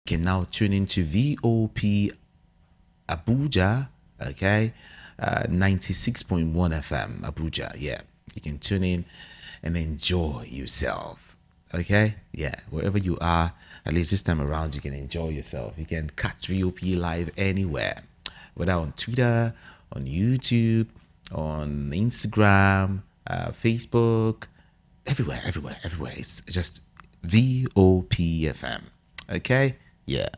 can now tune into VOP Abuja, okay, 96.1 FM Abuja. Yeah, you can tune in and enjoy yourself, okay. Yeah, wherever you are, at least this time around, you can enjoy yourself. You can catch VOP live anywhere, whether on Twitter, on YouTube, on Instagram, Facebook, everywhere. It's just VOP FM, okay. Yeah,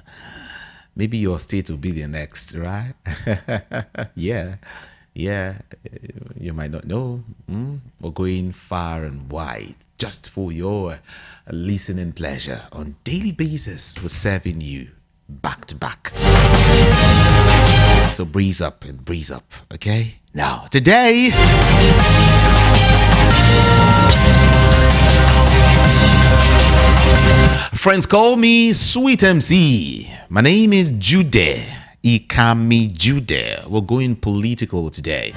maybe your state will be the next, right? yeah, you might not know. We're going far and wide just for your listening pleasure. On daily basis, we're serving you back to back. So breeze up and breeze up, okay? Now, today, friends call me Sweet MC. My name is Jude. Ikami Jude. We're going political today.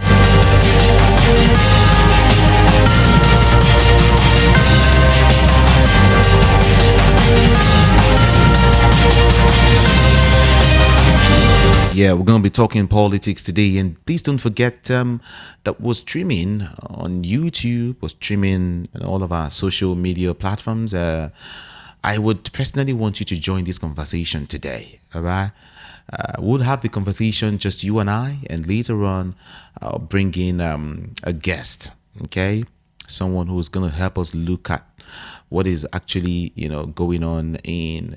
Yeah, we're going to be talking politics today, and please don't forget that we're streaming on YouTube, we're streaming on all of our social media platforms. I would personally want you to join this conversation today, all right? We'll have the conversation, just you and I, and later on, I'll bring in a guest, okay? Someone who's going to help us look at what is actually, going on in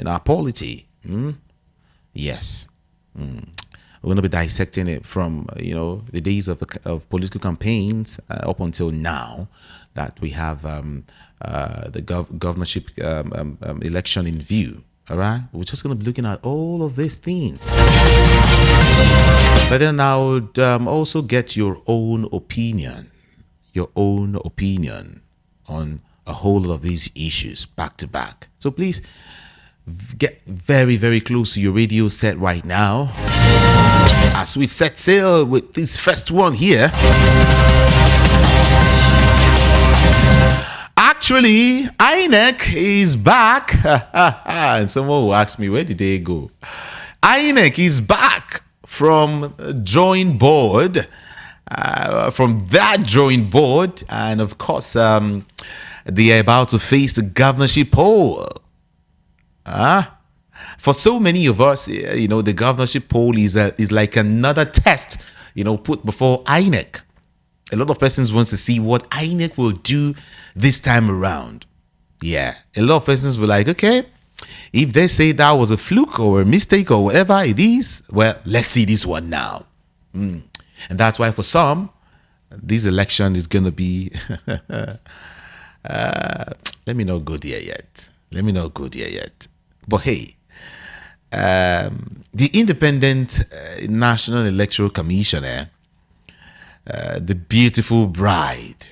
our polity. Yes. We're going to be dissecting it from, the days of political campaigns up until now that we have the governorship election in view. All right. We're just going to be looking at all of these things. But then I would also get your own opinion on a whole lot of these issues back to back. So please get very, very close to your radio set right now as we set sail with this first one here. Actually, INEC is back. And someone will ask me, where did they go? INEC is back from drawing board, from that drawing board. And of course, they are about to face the governorship poll. For so many of us, the governorship poll is like another test, put before INEC. A lot of persons wants to see what INEC will do this time around. Yeah, a lot of persons were like, okay, if they say that was a fluke or a mistake or whatever it is, well, let's see this one now. And that's why for some, this election is going to be, let me not go there yet. But hey, the Independent National Electoral Commission, the beautiful bride,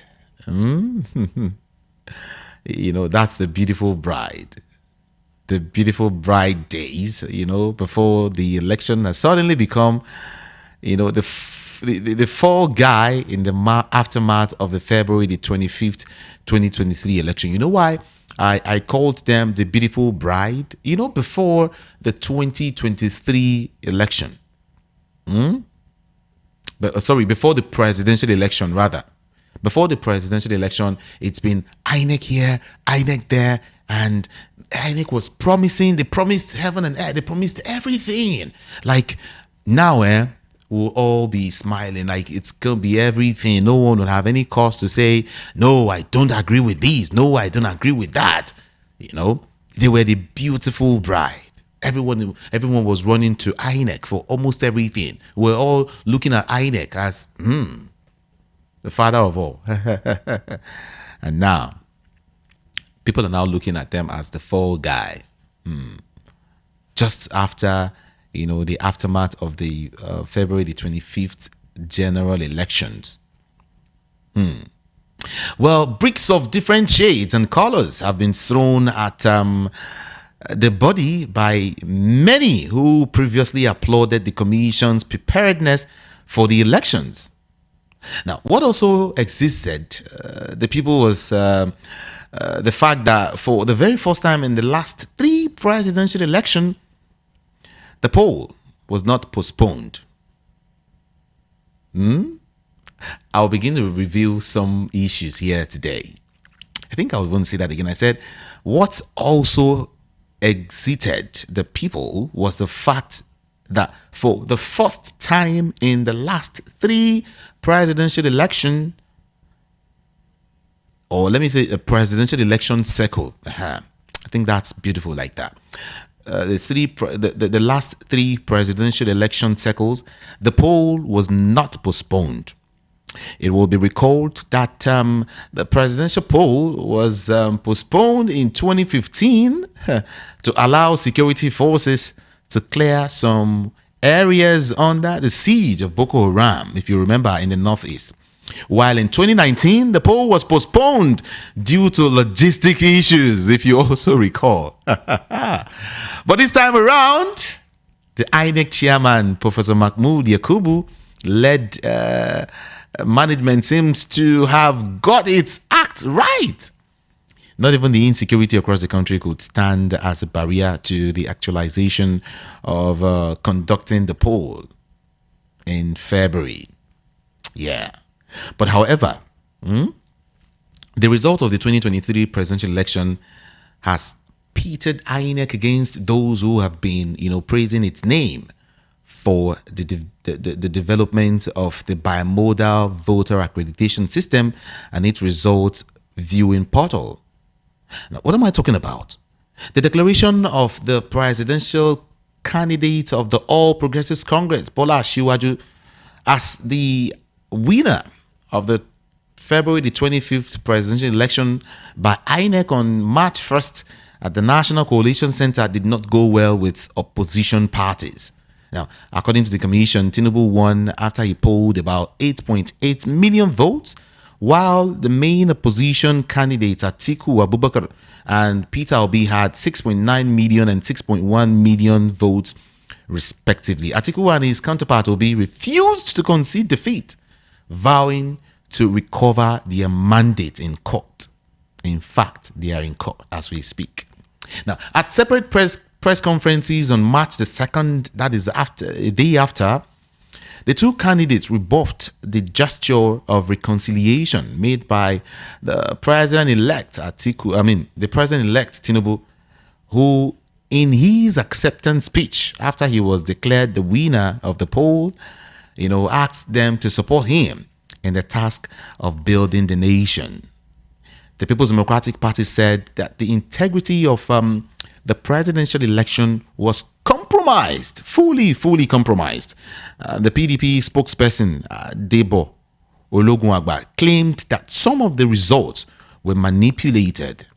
that's the beautiful bride. The beautiful bride days, before the election has suddenly become, the fall guy in the aftermath of the February the 25th, 2023 election. You know why I called them the beautiful bride? Before the 2023 election. Before the presidential election, rather. Before the presidential election, it's been INEC here, INEC there, and INEC was promising. They promised heaven and earth. They promised everything. Like now, we'll all be smiling like it's going to be everything. No one will have any cause to say, no, I don't agree with this. No, I don't agree with that. They were the beautiful bride. Everyone was running to INEC for almost everything. We're all looking at INEC as the father of all. And now, people are now looking at them as the fall guy. Just after, the aftermath of the February the 25th general elections. Well, bricks of different shades and colors have been thrown at the body by many who previously applauded the commission's preparedness for the elections. Now, what also existed, the people was the fact that for the very first time in the last 3 presidential elections, the poll was not postponed. I'll begin to review some issues here today. I think I won't say that again. I said what also excited the people was the fact that for the first time in the last 3 presidential election, or let me say a presidential election cycle. I think that's beautiful like that. The last 3 presidential election cycles, the poll was not postponed. It will be recalled that the presidential poll was postponed in 2015 to allow security forces to clear some areas under the siege of Boko Haram, if you remember, in the northeast. While in 2019, the poll was postponed due to logistic issues, if you also recall. But this time around, the INEC chairman, Professor Mahmoud Yakubu, led management seems to have got its act right. Not even the insecurity across the country could stand as a barrier to the actualization of conducting the poll in February. Yeah. But however, the result of the 2023 presidential election has pitted INEC against those who have been, praising its name for the development of the bimodal voter accreditation system and its results viewing portal. Now, what am I talking about? The declaration of the presidential candidate of the All Progressives Congress, Bola Asiwaju, as the winner of the February the 25th presidential election by INEC on March 1st at the National Coalition Center did not go well with opposition parties. Now, according to the commission, Tinubu won after he polled about 8.8 million votes, while the main opposition candidates Atiku Abubakar and Peter Obi had 6.9 million and 6.1 million votes respectively. Atiku and his counterpart Obi refused to concede defeat, vowing to recover their mandate in court. In fact, they are in court as we speak. Now, at separate press conferences on March the 2nd, that is a day after, the two candidates rebuffed the gesture of reconciliation made by the president-elect Tinubu, who in his acceptance speech after he was declared the winner of the poll, asked them to support him in the task of building the nation. The People's Democratic Party said that the integrity of the presidential election was compromised, fully compromised. The PDP spokesperson, Debo Ologunagba, claimed that some of the results were manipulated.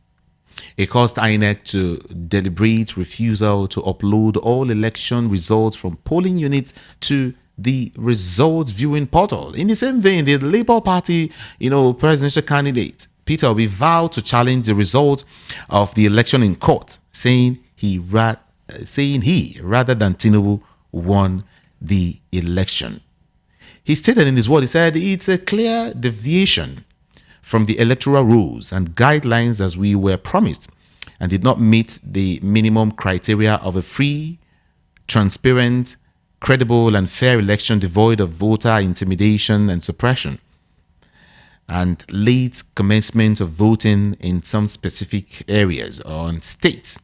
It caused INEC to deliberate refusal to upload all election results from polling units to the results viewing portal. In the same vein, the Labour Party, presidential candidate Peter Obi vowed to challenge the result of the election in court, saying he rather than Tinubu won the election. He stated in his word, he said, it's a clear deviation from the electoral rules and guidelines as we were promised and did not meet the minimum criteria of a free, transparent, credible and fair election devoid of voter intimidation and suppression, and late commencement of voting in some specific areas or in states.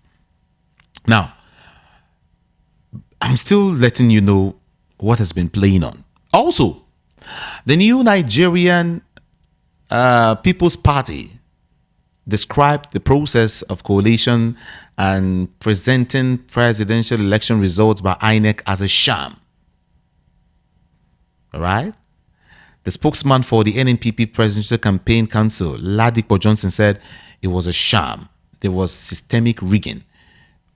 Now, I'm still letting you know what has been playing on. Also, the new Nigerian People's Party described the process of coalition and presenting presidential election results by INEC as a sham. All right? The spokesman for the NNPP Presidential Campaign Council, Ladipo Johnson, said it was a sham. There was systemic rigging.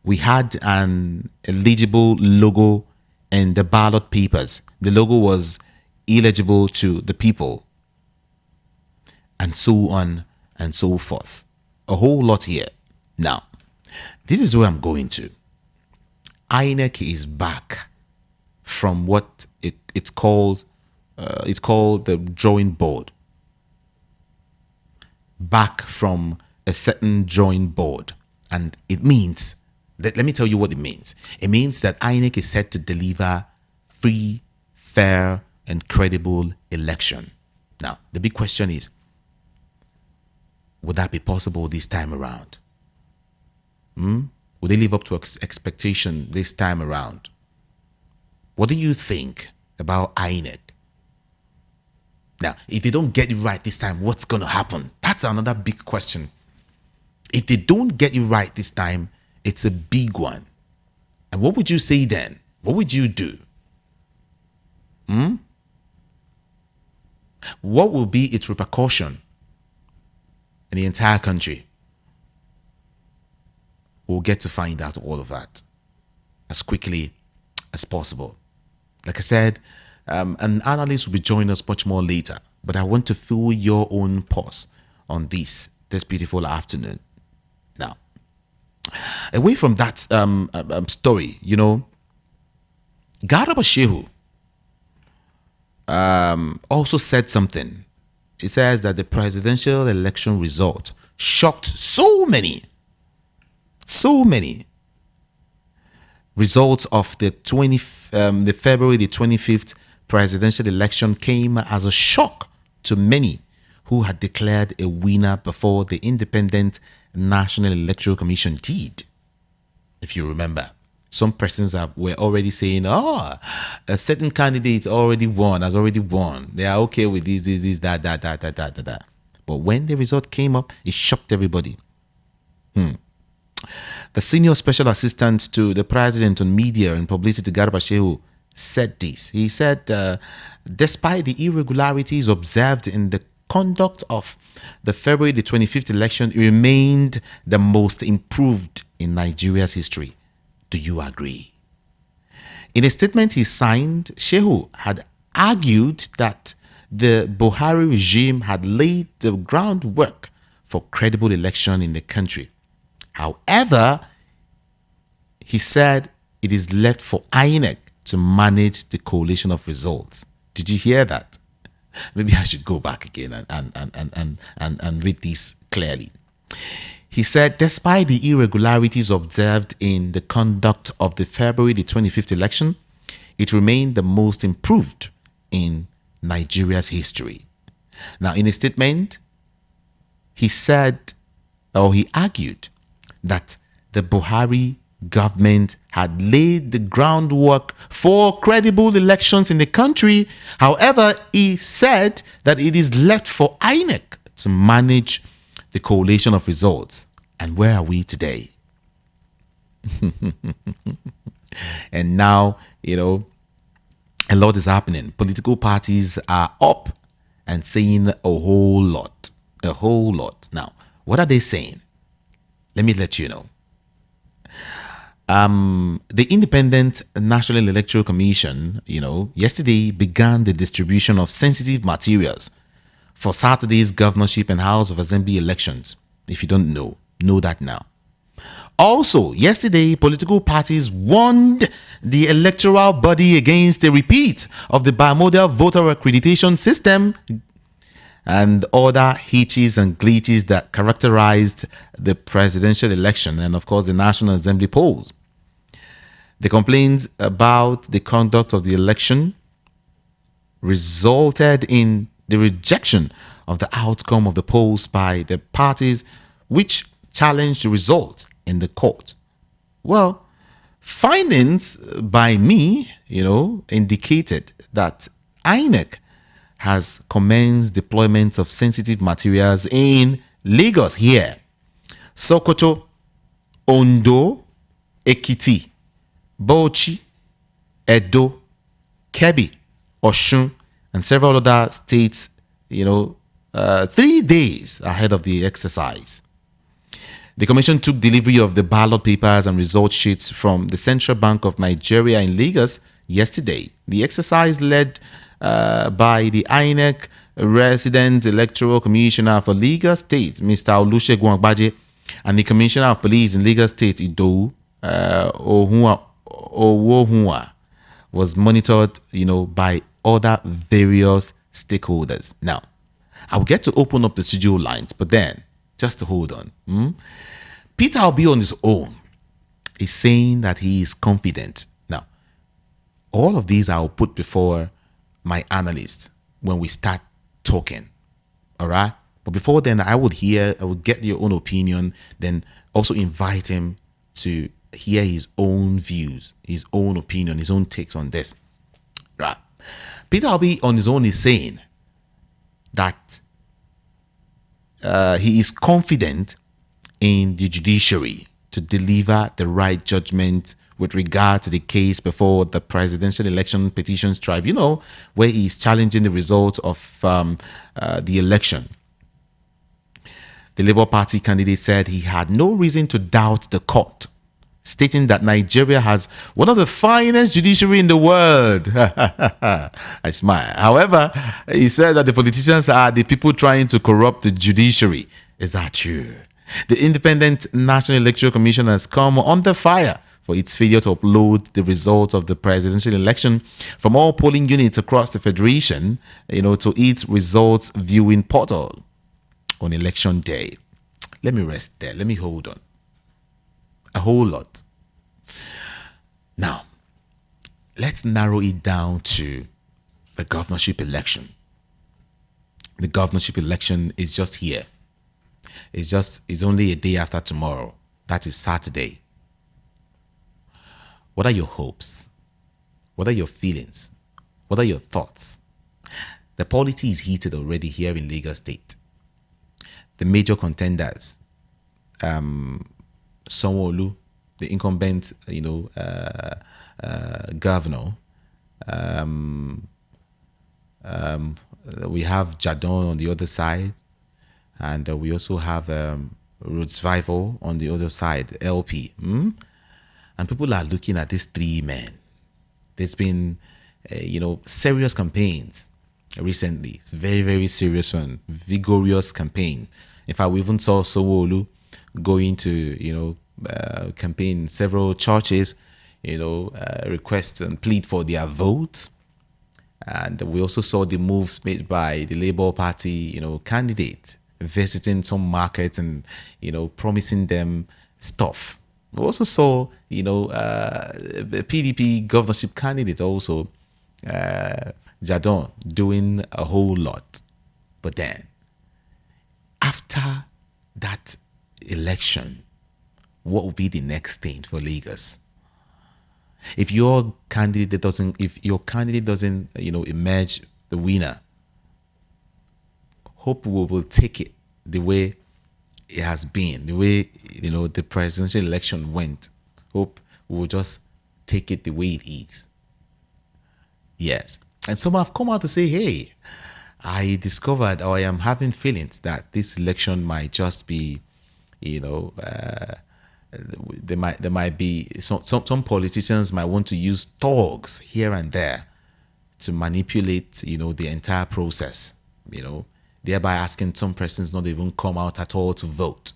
We had an illegible logo in the ballot papers. The logo was illegible to the people, and so on and so forth. A whole lot here. Now, this is where I'm going to. INEC is back from what it's called the drawing board. Back from a certain drawing board. And it means, let me tell you what it means. It means that INEC is set to deliver free, fair, and credible election. Now, the big question is, would that be possible this time around? Would they live up to expectation this time around? What do you think about INEC? Now, if they don't get it right this time, what's going to happen? That's another big question. If they don't get it right this time, it's a big one. And what would you say then? What would you do? What will be its repercussion in the entire country? We'll get to find out all of that as quickly as possible. Like I said, an analyst will be joining us much more later, but I want to feel your own pulse on this beautiful afternoon. Now, away from that story, Garba Shehu also said something. He says that the presidential election result shocked so many results of the February the 25th presidential election came as a shock to many who had declared a winner before the Independent National Electoral Commission did. If you remember, some persons were already saying, a certain candidate has already won. They are okay with this, that. But when the result came up, it shocked everybody. The senior special assistant to the president on media and publicity, Garba Shehu, said this. He said, despite the irregularities observed in the conduct of the February the 25th election, it remained the most improved in Nigeria's history. Do you agree? In a statement he signed, Shehu had argued that the Buhari regime had laid the groundwork for credible election in the country. However, he said it is left for INEC to manage the collation of results. Did you hear that? Maybe I should go back again and read this clearly. He said, despite the irregularities observed in the conduct of the February the 25th election, it remained the most improved in Nigeria's history. Now, in a statement, he said, or he argued, that the Buhari government had laid the groundwork for credible elections in the country. However, he said that it is left for INEC to manage the collation of results. And where are we today? And now, a lot is happening. Political parties are up and saying a whole lot. Now, what are they saying? Let me let you know. The Independent National Electoral Commission, yesterday began the distribution of sensitive materials for Saturday's governorship and House of Assembly elections. If you don't know that now. Also, yesterday, political parties warned the electoral body against a repeat of the bimodal voter accreditation system and other hitches and glitches that characterized the presidential election and, of course, the National Assembly polls. The complaints about the conduct of the election resulted in the rejection of the outcome of the polls by the parties which challenged the result in the court. Well, findings by me, indicated that INEC has commenced deployment of sensitive materials in Lagos here, Sokoto, Ondo, Ekiti, Bauchi, Edo, Kebbi, Osun, and several other states, 3 days ahead of the exercise. The commission took delivery of the ballot papers and result sheets from the Central Bank of Nigeria in Lagos yesterday. The exercise led by the INEC Resident Electoral Commissioner for Lagos State, Mr. Olusegun Agbaje, and the Commissioner of Police in Lagos State, Idowu Owohunwa, was monitored, by other various stakeholders. Now, I'll get to open up the studio lines, but then Just hold on. Peter Obi on his own is saying that he is confident. Now, all of these I'll put before my analyst when we start talking. All right. But before then, I would get your own opinion, then also invite him to hear his own views, his own opinion, his own takes on this. Right. Peter Obi on his own is saying that he is confident in the judiciary to deliver the right judgment with regard to the case before the Presidential Election Petitions Tribunal, where he is challenging the results of the election. The Labour Party candidate said he had no reason to doubt the court, stating that Nigeria has one of the finest judiciary in the world. I smile. However, he said that the politicians are the people trying to corrupt the judiciary. Is that true? The Independent National Electoral Commission has come under fire for its failure to upload the results of the presidential election from all polling units across the federation, to its results viewing portal on election day. Let me rest there. Let me hold on. A whole lot. Now, let's narrow it down to the governorship election. The governorship election is just here. It's only a day after tomorrow. That is Saturday. What are your hopes? What are your feelings? What are your thoughts? The polity is heated already here in Lagos State. The major contenders, Sanwo-Olu, the incumbent, governor. We have Jadon on the other side, and we also have Roots Vival on the other side, LP. And people are looking at these three men. There's been, serious campaigns recently. It's very, very serious one, vigorous campaigns. In fact, we even saw Sanwo-Olu going to, campaign in several churches, request and plead for their vote. And we also saw the moves made by the Labour Party, candidate visiting some markets and, promising them stuff. We also saw, the PDP governorship candidate also, Jadon, doing a whole lot. But then, after that election, what will be the next thing for Lagos? If your candidate doesn't, emerge the winner, hope we will take it the way it has been, the way the presidential election went. Hope we will just take it the way it is. Yes, and some have come out to say, "Hey, I discovered, or I am having feelings that this election might just be, there might be some politicians might want to use thugs here and there to manipulate, the entire process, thereby asking some persons not even come out at all to vote."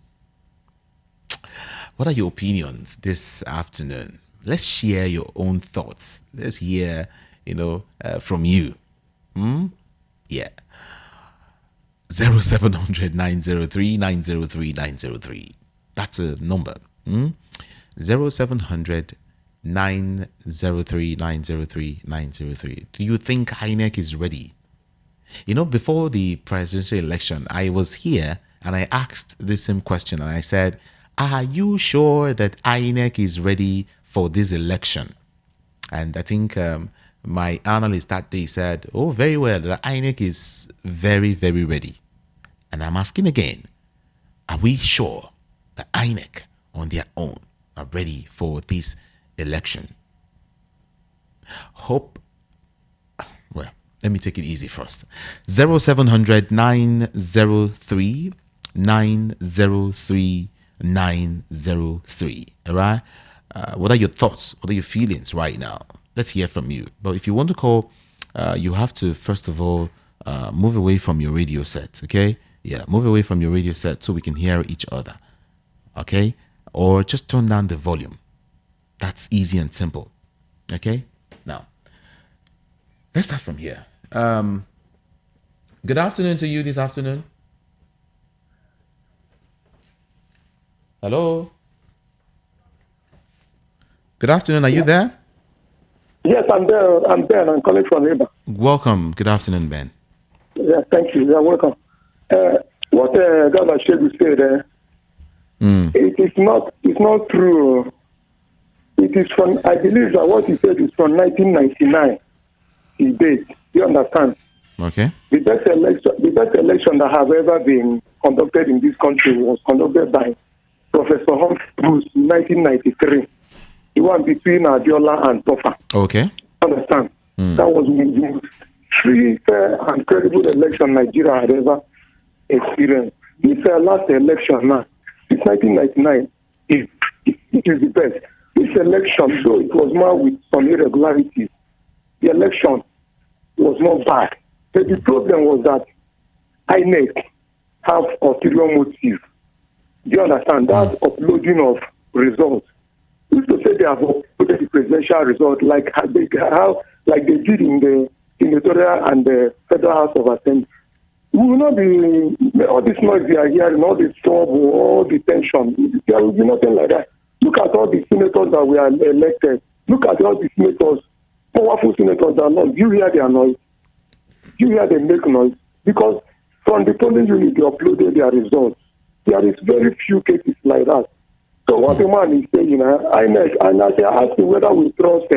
What are your opinions this afternoon? Let's share your own thoughts. Let's hear, from you. Yeah. 0700 903 903 903. That's a number. 0700 903 903 903. Do you think INEC is ready? Before the presidential election, I was here and I asked this same question and I said, "Are you sure that INEC is ready for this election?" And I think my analyst that day said, "Oh, very well, the INEC is very, very ready." And I'm asking again, are we sure that INEC on their own are ready for this election? Well, let me take it easy first. 0700 903 903 903. All right. What are your thoughts? What are your feelings right now? Let's hear from you. But if you want to call, you have to first of all move away from your radio set. Okay. Yeah, move away from your radio set so we can hear each other. Okay. Or just turn down the volume. That's easy and simple. Okay. Now, let's start from here. Good afternoon to you this afternoon. Hello. Good afternoon. Are you there? Yes, I'm there. I'm there. I'm calling from Labour. Welcome. Good afternoon, Ben. Yeah, thank you. You're welcome. What Governor Shebu said, it's not true. It is from, I believe that what he said is from 1999. The date. You understand? Okay. The best election that have ever been conducted in this country was conducted by Professor Humphrey Bruce in 1993. The one between Abiola and Tofa. Okay. Understand? That was the most free, fair, and credible election Nigeria had ever experienced. This last election now, since 1999, is the best. This election, though it was marred with some irregularities, the election was not bad. But the problem was that INEC have ulterior motive. Do you understand? That uploading of results. Used to say they have uploaded the presidential result like they did in the senatorial and the federal house of assembly. We will not be all this noise we are hearing, all this trouble, all the tension. There will be nothing like that. Look at all the senators that we are elected. Look at all the senators, powerful senators that are not. You hear their noise. You hear them make noise because from the polling unit they uploaded their results. There is very few cases like that. So what the man is saying, INEC, and as I ask you whether we trust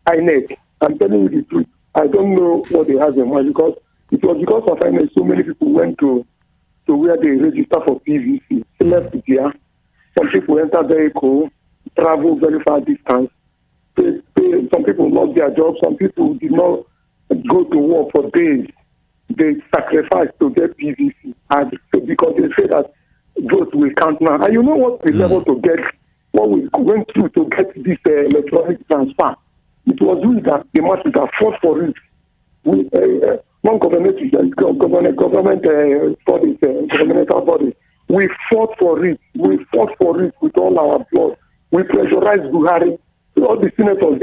INEC, I'm telling you the truth. I don't know what they have in mind because it was because of INEC so many people went to where they register for PVC, left there. Some people enter vehicle, travel very far distance. Some people lost their jobs. Some people did not go to work for days. They sacrificed to get PVC, and because they say that vote will count now. And you know what we level to get, what we went through to get this electronic transfer. It was we that the masses that fought for it. We one governmental body. We fought for it. We fought for it with all our blood. We pressurized Buhari. All the senators,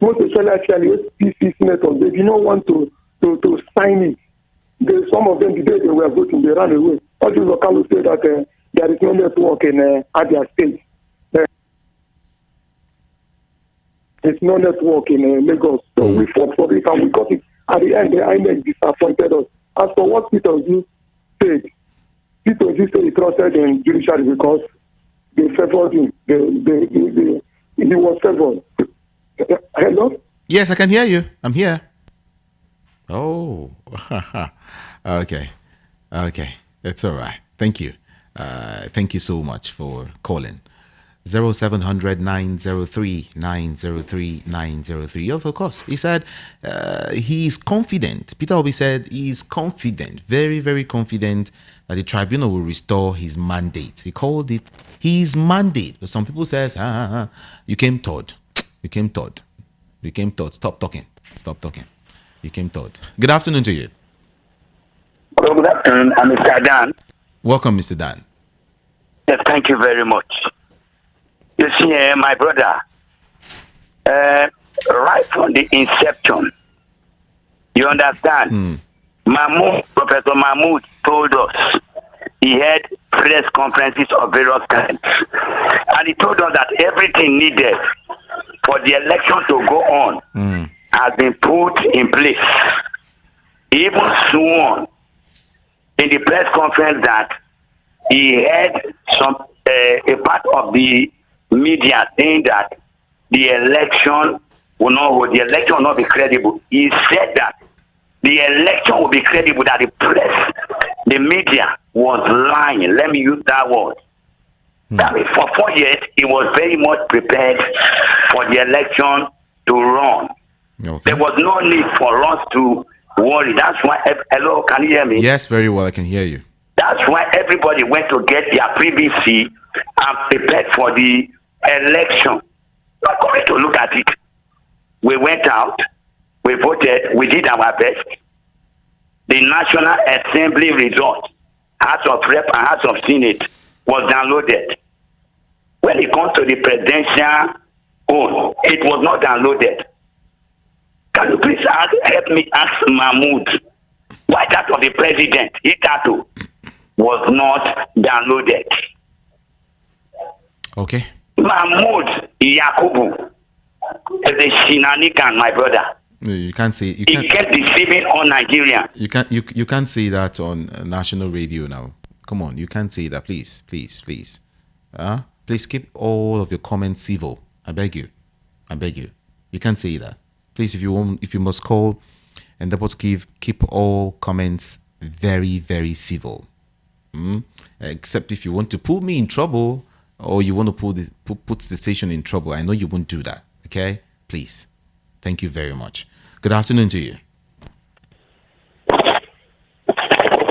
most especially actually PC senators, they did not want to sign it. Some of them, the day they were voting, they ran away. All these locals say that there is no network in Abia State. There's no network in Lagos. So we fought for it and we got it. At the end, the INEC disappointed us. As for what Peter Oji said, Peter Oji said he trusted in Judiciary because they favored him. He was favored. Hello? Yes, I can hear you. I'm here. Oh, okay. That's all right. Thank you. Thank you so much for calling. 0700 903 903 903. Of course, he said he is confident. Peter Obi said he is confident, very, very confident that the tribunal will restore his mandate. He called it his mandate. But some people says, you came third. You came third. You came third. Stop talking. You came third. Good afternoon to you. Well, good afternoon. I'm Mr. Dan. Welcome, Mr. Dan. Yes, thank you very much. You see, my brother, right from the inception, you understand, Professor Mahmoud told us he had press conferences of various kinds. And he told us that everything needed for the election to go on has been put in place. He even sworn in the press conference that he had a part of the media saying that the election will not be credible. He said that the election will be credible, that the press, the media was lying. Let me use that word. That means for 4 years, he was very much prepared for the election to run. Okay. There was no need for us to worry. That's why, hello, can you hear me? Yes, very well, I can hear you. That's why everybody went to get their PVC and prepared for the election. But coming to look at it, we went out, we voted, we did our best. The National Assembly result, House of Rep and House of Senate, was downloaded. When it comes to the presidential own, it was not downloaded. Can you please help me ask Mahmoud why that of the president, Itato, was not downloaded? Okay. Mahmoud Yakubu is a shenanigan, my brother. No, you can't say He kept deceiving on Nigeria. you can't say that on national radio now. Come on, you can't say that, please. Please keep all of your comments civil. I beg you. You can't say that. Please, if you must call and keep all comments very, very civil. Except if you want to put me in trouble or you want to put the station in trouble. I know you won't do that. Okay? Please. Thank you very much. Good afternoon to you.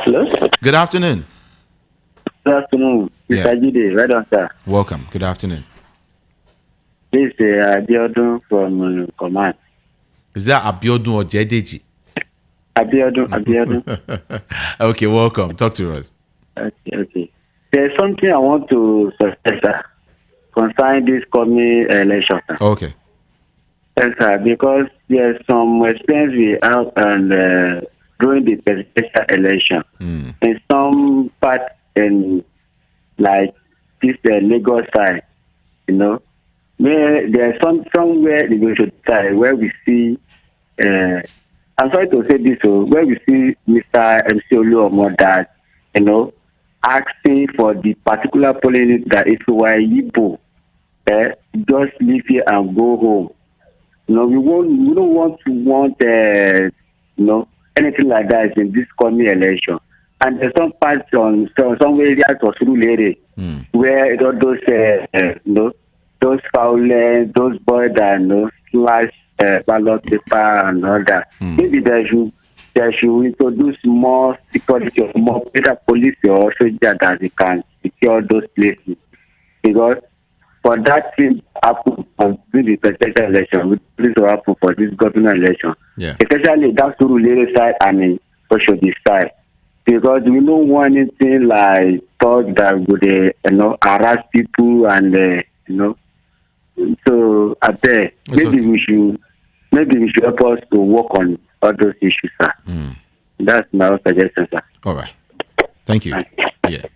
Hello? Good afternoon. Good afternoon. Yeah. Mr. Jide, right on, sir. Welcome. Good afternoon. This is Abiodun from Command. Is that Abiodun or Jedeji? Abiodun. Okay, welcome. Talk to us. Okay. There's something I want to suggest, sir, concerning this coming election, sir. Okay. Yes, sir, because there's some experience we have and during the presidential election. In some part in like this Lagos side, you know, where there's somewhere in the side where we see I'm sorry to say this, where we see Mr. MC Oluomo that, you know, asking for the particular polling unit that if you were Igbo, just leave here and go home. You know, we don't want you know, anything like that in this coming election. And there's some parts on some areas of Surulere where those you know, those violence, those boys that, you know, slash ballot paper and all that. Maybe they should introduce more security or more better police or soldiers that they can secure those places. Because for that thing happen during the presidential election, this will happen for this governor election. Yeah. Especially that Surulere side and Oshodi side. Because we don't want anything like thought that would you know, harass people and you know. So I bet maybe we should help us to work on all those issues, sir. That's my suggestion, sir. All right. Thank you. Yeah.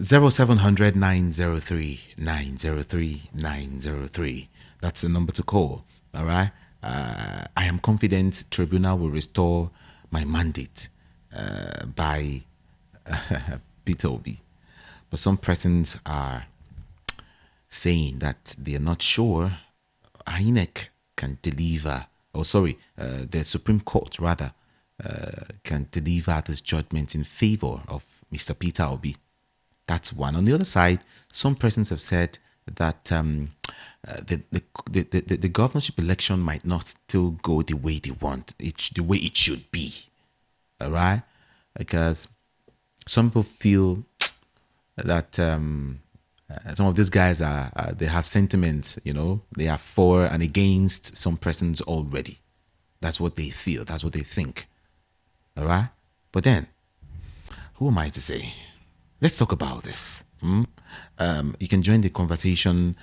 0700 903 903 903. That's the number to call. All right. I am confident Tribunal will restore my mandate by Peter Obi. But some persons are saying that they are not sure INEC can deliver, the Supreme Court rather, can deliver this judgment in favor of Mr. Peter Obi. That's one. On the other side, some persons have said that the governorship election might not still go the way they want, the way it should be. All right? Because some people feel that some of these guys they have sentiments, you know, they are for and against some persons already. That's what they feel. That's what they think. All right? But then, who am I to say? Let's talk about this. You can join the conversation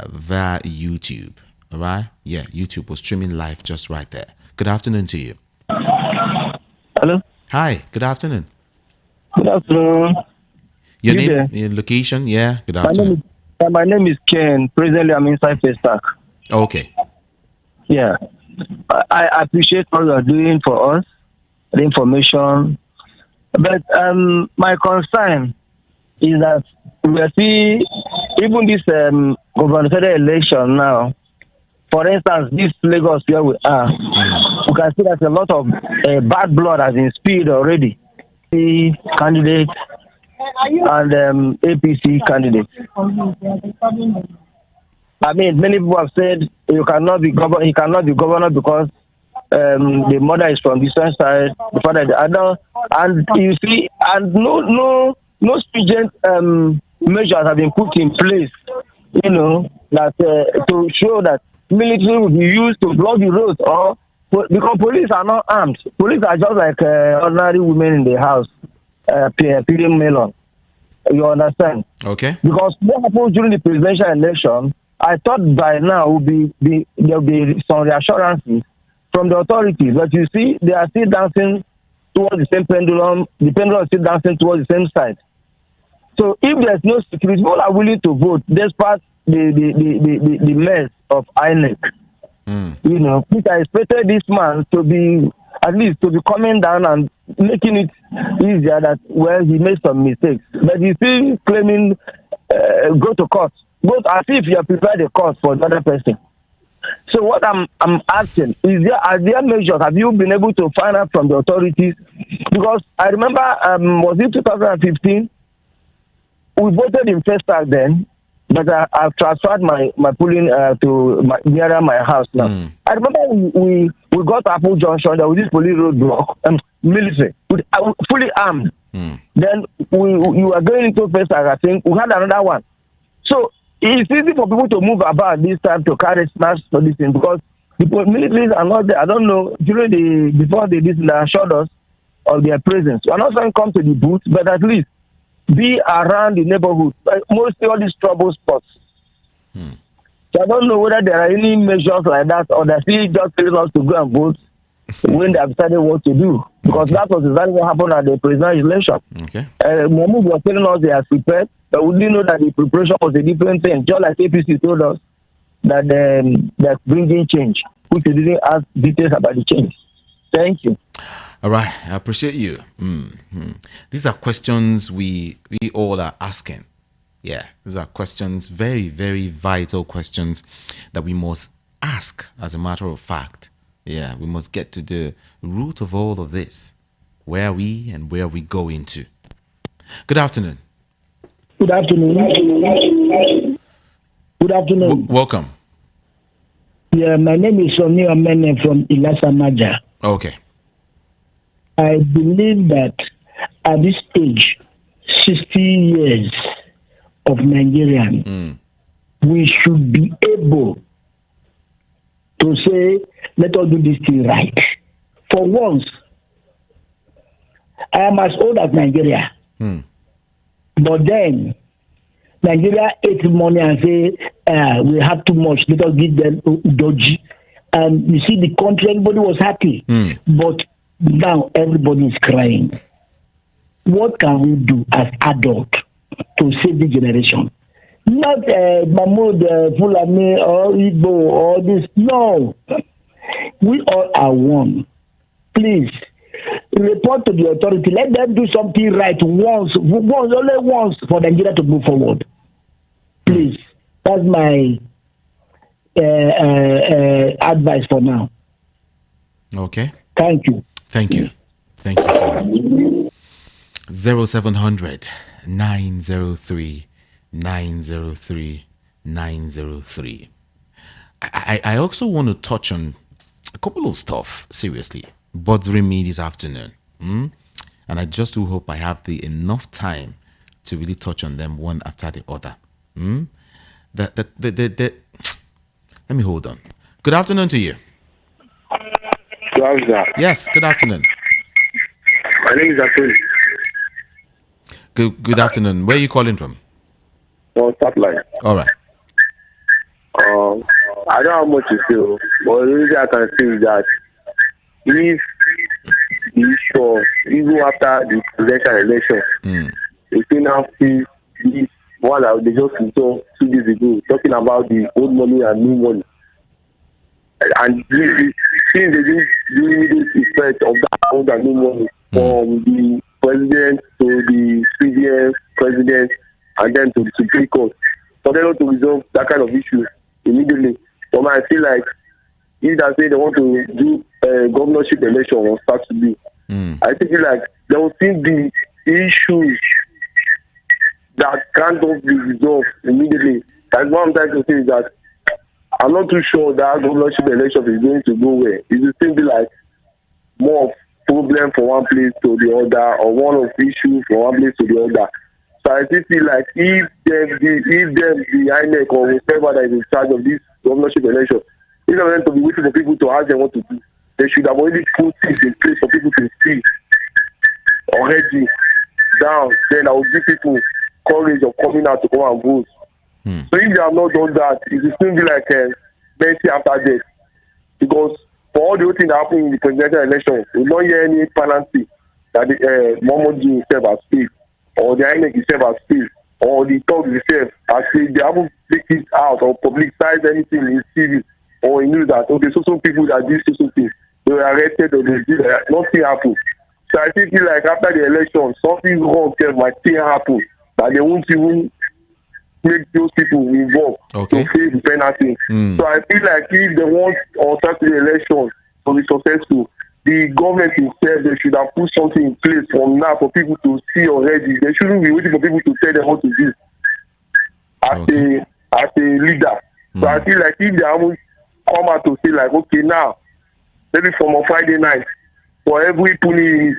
via YouTube. All right? Yeah, YouTube was streaming live just right there. Good afternoon to you. Hello. Hi. Good afternoon. Good afternoon. Your name, your location? Yeah. Good afternoon. My name is Ken. Presently, I'm inside Facepack. Okay. Yeah. I appreciate what you are doing for us, the information. But my concern is that we see even this gubernatorial election now. For instance, this Lagos where we are, you can see that a lot of bad blood has been spilled already. The candidates and APC candidates. I mean, many people have said he cannot be governor because the mother is from this side, the father the other, and you see, and no stringent measures have been put in place, you know, that to show that military will be used to block the roads, or because police are not armed. Police are just like ordinary women in the house, peeling melon. You understand? Okay. Because what happened during the presidential election, I thought by now there will be some reassurances from the authorities, but you see, they are still dancing towards the same pendulum. The pendulum is still dancing towards the same side. So if there's no security, people are willing to vote despite the mess of INEC. You know, which I expected this man to be at least to be coming down and making it easier that he made some mistakes. But he's still claiming go to court. Both as if you have prepared a court for the other person. So what I'm asking is are there measures? Have you been able to find out from the authorities? Because I remember was it 2015? We voted in first time then, but I've transferred my polling to nearer my house now. I remember we got to Apple Junction. There was this police roadblock, military, fully armed. Then you were going into first time. I think we had another one. So it's easy for people to move about this time to carry snacks for this thing because the militaries are not there. I don't know before they assured us of their presence. We're not saying come to the booth, but at least be around the neighborhood, mostly all these trouble spots. So I don't know whether there are any measures like that or they're still just telling us to go and vote when they have decided what to do. Because that was exactly what happened at the presidential election. Mahmoud was telling us they are prepared, but we didn't know that the preparation was a different thing. Just like APC told us that they're bringing change, which we didn't ask details about the change. Thank you. All right, I appreciate you. These are questions we all are asking. Yeah, these are questions, very, very vital questions that we must ask as a matter of fact. Yeah, we must get to the root of all of this. Where are we and where are we going to? Good afternoon. Good afternoon. Good afternoon. Welcome. Yeah, my name is Sonny Omene from Ilasamaja. Okay. I believe that at this age, 60 years of Nigerian, we should be able to say, let us do this thing right. For once, I am as old as Nigeria. But then, Nigeria ate money and say, we have too much, let us give them dodgy. And you see, the country, everybody was happy. But now everybody is crying. What can we do as adults to save the generation? Not Mahmoud, Fulani, or Igbo, or this. No. We all are one. Please, report to the authority. Let them do something right only once for Nigeria to move forward. Please. That's my advice for now. Okay. Thank you. Thank you. Thank you so much. 0700 903 903 903. I also want to touch on a couple of stuff, seriously, bothering me this afternoon. And I just do hope I have enough time to really touch on them one after the other. Let me hold on. Good afternoon to you. Yes, good afternoon. My name is Atoli. Good afternoon. Where are you calling from? On Satellite. All right. I don't have much to say, but the reason I can say is that if the issue of, even after the presidential election, we still now see this one that they just saw 2 days ago, talking about the old money and new money. And since they didn't do this effect of that old and new money from the president to the previous president and then to the Supreme Court, for them to resolve that kind of issue immediately. But I feel like if they say they want to do a governorship election on Saturday, I feel like there will still be issues that can't be resolved immediately. That's what I'm trying to say is that I'm not too sure that governorship election is going to go where it will still be like more problem from one place to the other, or one of issues from one place to the other. So I still feel like if the INEC or whoever that is in charge of this governorship election, if they're going to be waiting for people to ask them what to do, they should have already put things in place for people to see already down. Then I will give people courage of coming out to come and vote. So if they have not done that, it will still be like mercy after death. Because for all the things that happened in the presidential election, we don't hear any penalty that Mohamed himself has paid. or the INEC itself has failed, or the talk itself as they haven't taken it out or publicized anything in TV or in news that okay, so people that do so things, they were arrested or they did nothing happened. So I think like after the election, something wrong might still happen that they won't even make those people involved to face the penalty. So I feel like if they want on Saturday election to be successful, the government itself, they should have put something in place from now for people to see already. They shouldn't be waiting for people to tell them what to do as a leader. So I feel like if they haven't come out to say like, okay, now, maybe from a Friday night, for every police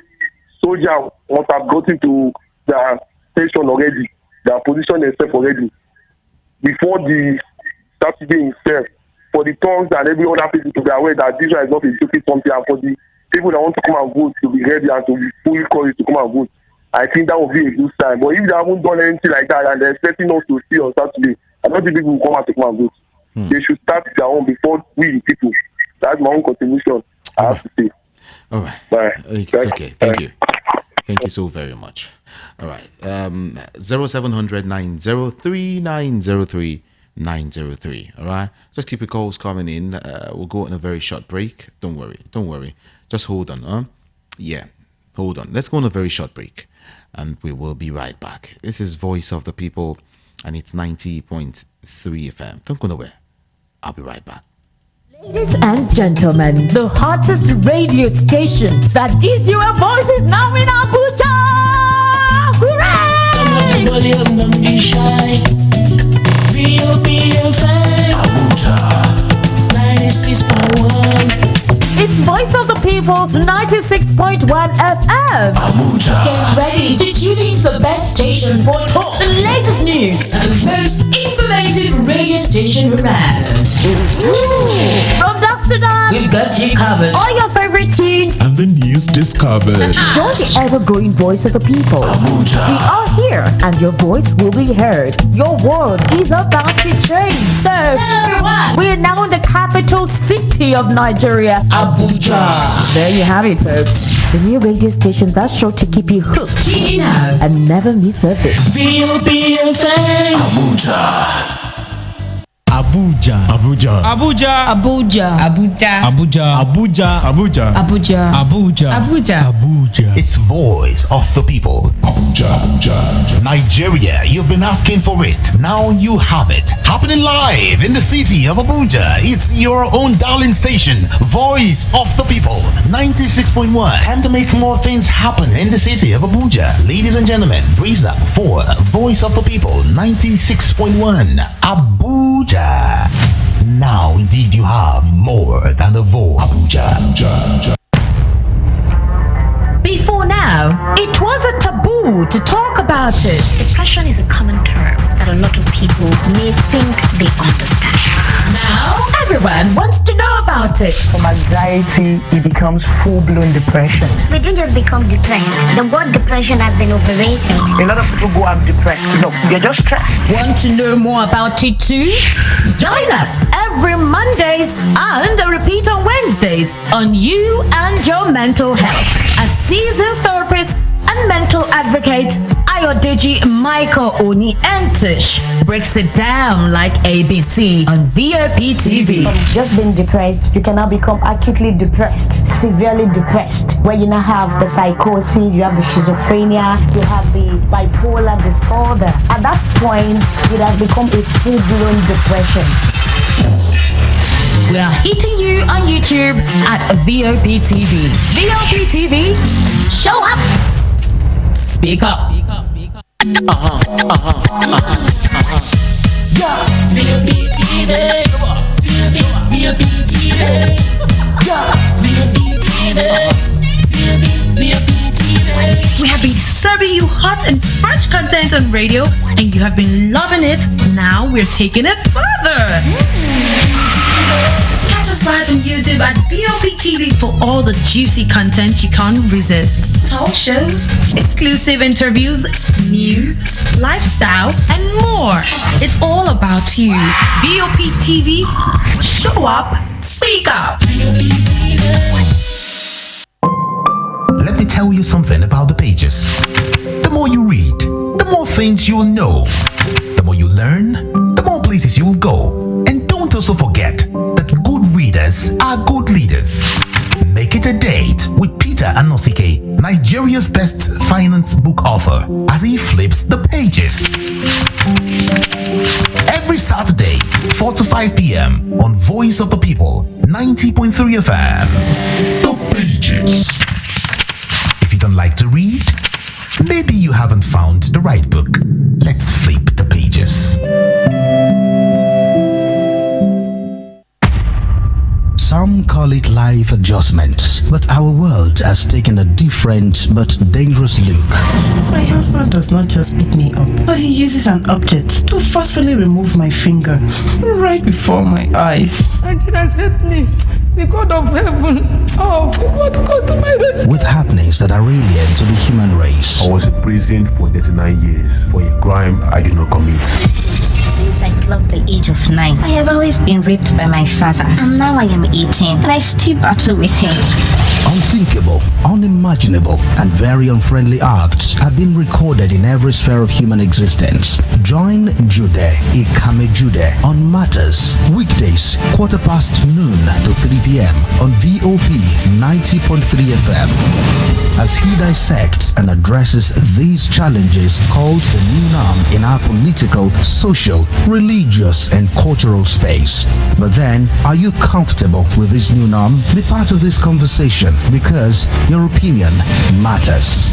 soldier must have gotten to their station already, their position themselves already, before the Saturday itself, for the tongues and every other people to be aware that this is not a joking something, and for the people that want to come and vote to be ready and to be fully courage to come and vote. I think that would be a good sign. But if they haven't done anything like that and they're expecting us to see on Saturday, I don't think people will come out to come and vote. They should start their own before we the people. That's my own contribution. I have to say. All right. Bye. It's okay. Thank you. Thank you so very much. All right. 0700 903 903 903. All right. Just keep your calls coming in. We'll go on a very short break. Don't worry. Just hold on. Yeah. Hold on. Let's go on a very short break, and we will be right back. This is Voice of the People, and it's 90.3 FM. Don't go nowhere. I'll be right back. Ladies and gentlemen, the hottest radio station that gives you a voice is now in Abuja! Hooray! Volume, don't be shy. Abuja 96.1. It's Voice of the People, 96.1 FM. Abuja. Get ready to tune in to the best station for talk, the latest news, and the most informative radio station around. From dusk to dawn, we've got you covered. All your favorite tunes and the news discovered. Join the ever-growing Voice of the People. Abuja. We are here, and your voice will be heard. Your world is about to change. So, everyone, we are now in the capital city of Nigeria, Abuja. There you have it, folks. The new radio station that's sure to keep you hooked and never miss a bit. Abuja. Abuja. Abuja. Abuja. Abuja. Abuja. Abuja. Abuja. Abuja. Abuja. Abuja. Abuja. It's Voice of the People. Abuja. Abuja. Nigeria, you've been asking for it. Now you have it. Happening live in the city of Abuja. It's your own darling station, Voice of the People. 96.1. Time to make more things happen in the city of Abuja. Ladies and gentlemen, breeze up for Voice of the People. 96.1. Abuja. Now indeed you have more than a voice. Abuja. Before now, it was a taboo to talk about it. Depression is a common term that a lot of people may think they understand. Now, everyone wants to know about it. From anxiety, it becomes full-blown depression. We don't just become depressed. The word depression has been overrated. A lot of people go out depressed. No, they're just stressed. Want to know more about it too? Join us every Mondays and a repeat on Wednesdays on You and Your Mental Health. A seasoned therapist and mental advocate, Ayodeji Michael Oni Entish breaks it down like ABC on VOP TV. From just being depressed, you can now become acutely depressed, severely depressed, where you now have the psychosis, you have the schizophrenia, you have the bipolar disorder. At that point, it has become a full-blown depression. We are hitting you on YouTube at VOP TV. VOP TV, show up, speak up. VOP TV. VOP TV. We have been serving you hot and fresh content on radio, and you have been loving it. Now we're taking it further. Catch us live on YouTube at VOP TV for all the juicy content you can't resist. Talk shows, exclusive interviews, news, lifestyle, and more. It's all about you. VOP TV, show up, speak up. Let me tell you something about the pages. The more you read, more things you'll know. The more you learn, the more places you'll go. And don't also forget that good readers are good leaders. Make it a date with Peter Anosike, Nigeria's best finance book author, as he flips the pages. Every Saturday, 4 to 5 p.m. on Voice of the People, 90.3 FM. The pages. If you don't like to read, maybe you haven't found the right book. Let's flip the pages. Some call it life adjustments, but our world has taken a different but dangerous look. My husband does not just beat me up, but he uses an object to forcefully remove my finger right before my eyes. Agnes, help me. The God of heaven. Oh, God to my rescue. With happenings that are alien to the human race. I was in prison for 39 years for a crime I did not commit. Since I clocked the age of 9, I have always been raped by my father. And now I am 18, and I still battle with him. Unthinkable, unimaginable, and very unfriendly acts have been recorded in every sphere of human existence. Join Jude, Ikame Jude, on Matters, weekdays, noon to 3 p.m. on VOP 90.3 FM. As he dissects and addresses these challenges called the new norm in our political, social, religious, and cultural space. But then, are you comfortable with this new norm? Be part of this conversation, because your opinion matters.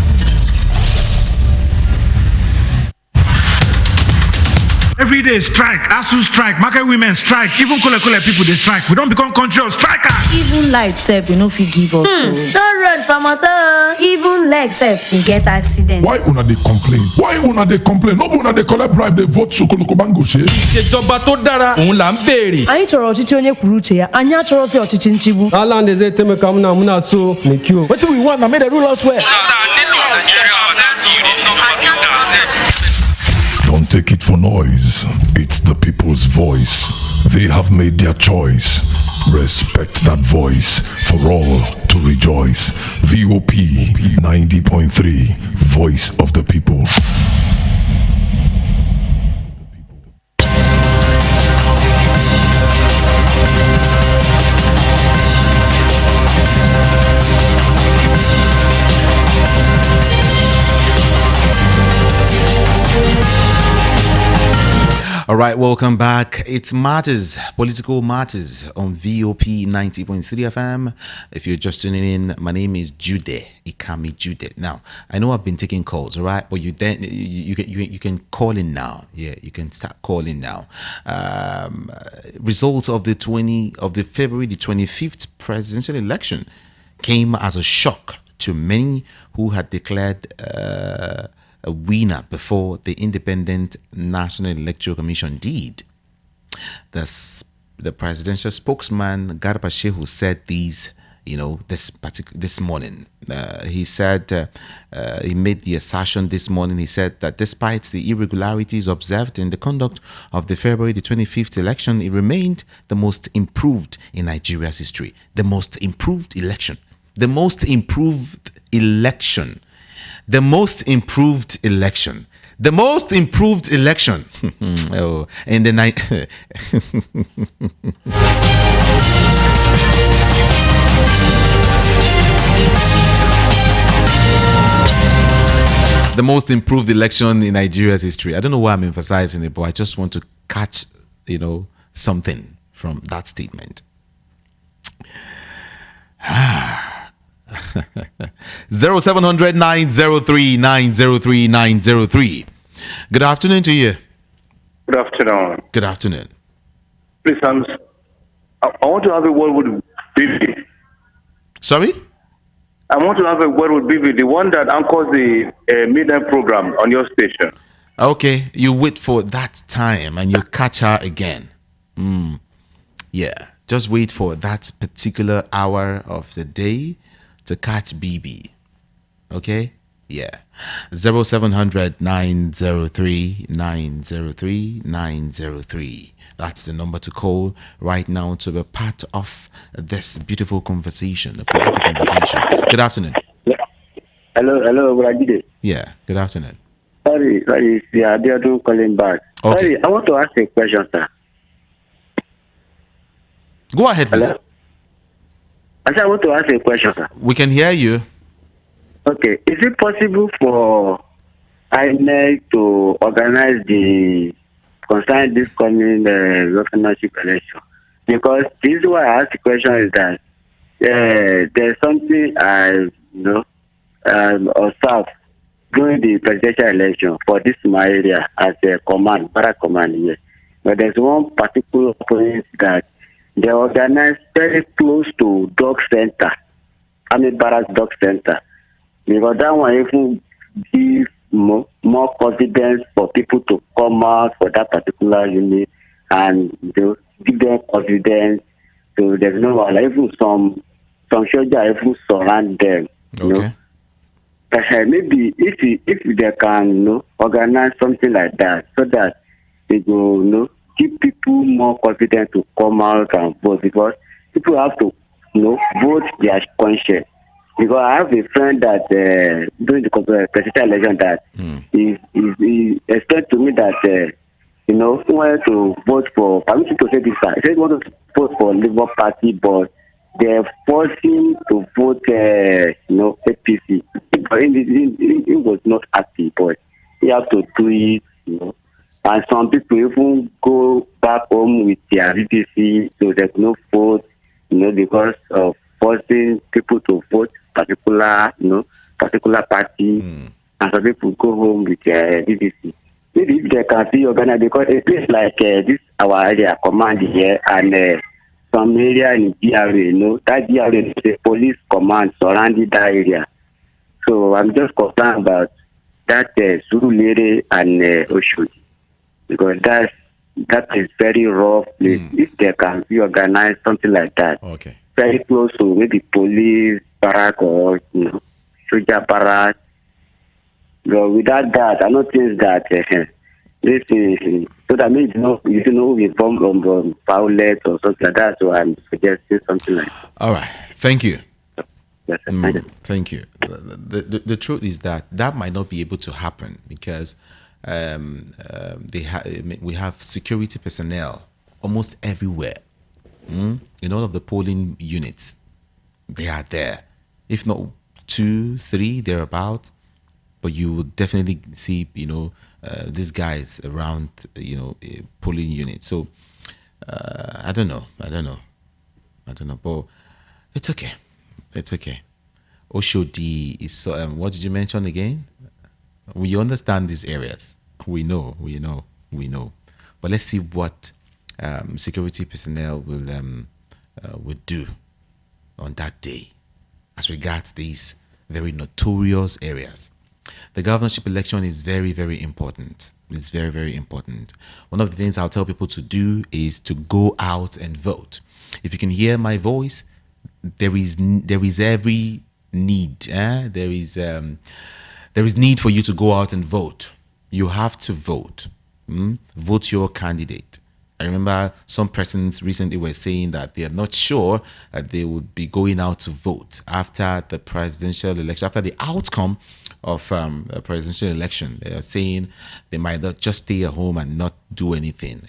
Every day strike, ASU strike, market women strike, even Kole people they strike. We don't become country of strikers. Even light self, you know, if you give up. Don't run from motor. Even leg self, you get accident. Why una they complain? Why una they complain? No una they collect bribe, they vote Sokoloko Bango she. Ìṣèjọba tó dára, òun là ń béèrè. Anyị chọrọ ọchịchị onye kwuru uche ya. Anyị achọrọghị ọchịchị nchigbu. Ala ndeze teme ka muna so n'ekio. Wetin we want na make the rule us well. Don't take it for noise. It's the people's voice. They have made their choice. Respect that voice for all to rejoice. VOP 90.3, Voice of the People. All right, welcome back. It's Matters, Political Matters on VOP 90.3 FM. If you're just tuning in, my name is Jude, Ikami Jude. Now, I know I've been taking calls, all right, but you can call in now. Yeah, you can start calling now. Results of the February the 25th presidential election came as a shock to many who had declared a winner before the Independent National Electoral Commission did. The presidential spokesman Garba Shehu said these, this morning. He said he made the assertion this morning. He said that despite the irregularities observed in the conduct of the February the 25th election, it remained the most improved in Nigeria's history. The most improved election. The most improved election. The most improved election. The most improved election. Oh, in the night. The most improved election in Nigeria's history. I don't know why I'm emphasizing it, but I just want to catch, something from that statement. 0700 903 903 903. Good afternoon to you. Good afternoon. Good afternoon. Please, I want to have a word with Bibi. Sorry? I want to have a word with Bibi, the one that anchors the midnight program on your station. Okay, you wait for that time and you catch her again. Yeah, just wait for that particular hour of the day to catch BB. Okay? Yeah. 0700 903 903 903. That's the number to call right now to be part of this beautiful conversation, a political conversation. Good afternoon. Hello, Bragide. Yeah, good afternoon. Sorry, it's the Abiodun calling back. Okay. Sorry, I want to ask a question, sir. Go ahead, please. Hello? I said I want to ask a question, sir. We can hear you. Okay, is it possible for INEC to organize the concerning this coming governorship election? Because the reason why I ask the question is that there's something I observed during the presidential election for this my area as a command, para command here. But there's one particular point that they organized very close to dog center. I mean Barrack Dog Center. Because that one even give more confidence for people to come out for that particular unit and they give them confidence. So there's no one, even some soldiers even surround them. Okay. Maybe if they can organize something like that so that they go give people more confidence to come out and vote, because people have to vote their conscience. Because I have a friend that during the presidential election that he explained to me that he wanted to vote for, permission to say this, he said he wanted to vote for Labour Party, but they're forcing to vote APC. He was not happy, but he have to do it, And some people even go back home with their VPC, so there's no vote, because of forcing people to vote particular party, and some people go home with their VPC. Maybe if they can see organize, because a place like this, our area command here, and some area in DRA, that DRA is the police command surrounding that area. So I'm just concerned about that Surulere and Oshodi, because that is very rough place. If they can be organized something like that, okay, very close to maybe police barrack or soldier barrack. Without that, I don't think that this is so that means we form from violence or something like that. So I'm suggesting something like that. All right, thank you. Yes, Thank you. The truth is that might not be able to happen because we have security personnel almost everywhere. In all of the polling units, they are there. If not 2, 3, thereabouts, but you will definitely see, these guys around, a polling unit. So I don't know, but it's okay. It's okay. Oshodi is so. What did you mention again? We understand these areas. We know. But let's see what security personnel will do on that day as regards these very notorious areas. The governorship election is very, very important. It's very, very important. One of the things I'll tell people to do is to go out and vote. If you can hear my voice, there is every need. There is need for you to go out and vote. You have to vote. Vote your candidate. I remember some persons recently were saying that they are not sure that they would be going out to vote after the presidential election, after the outcome of the presidential election. They are saying they might not just stay at home and not do anything,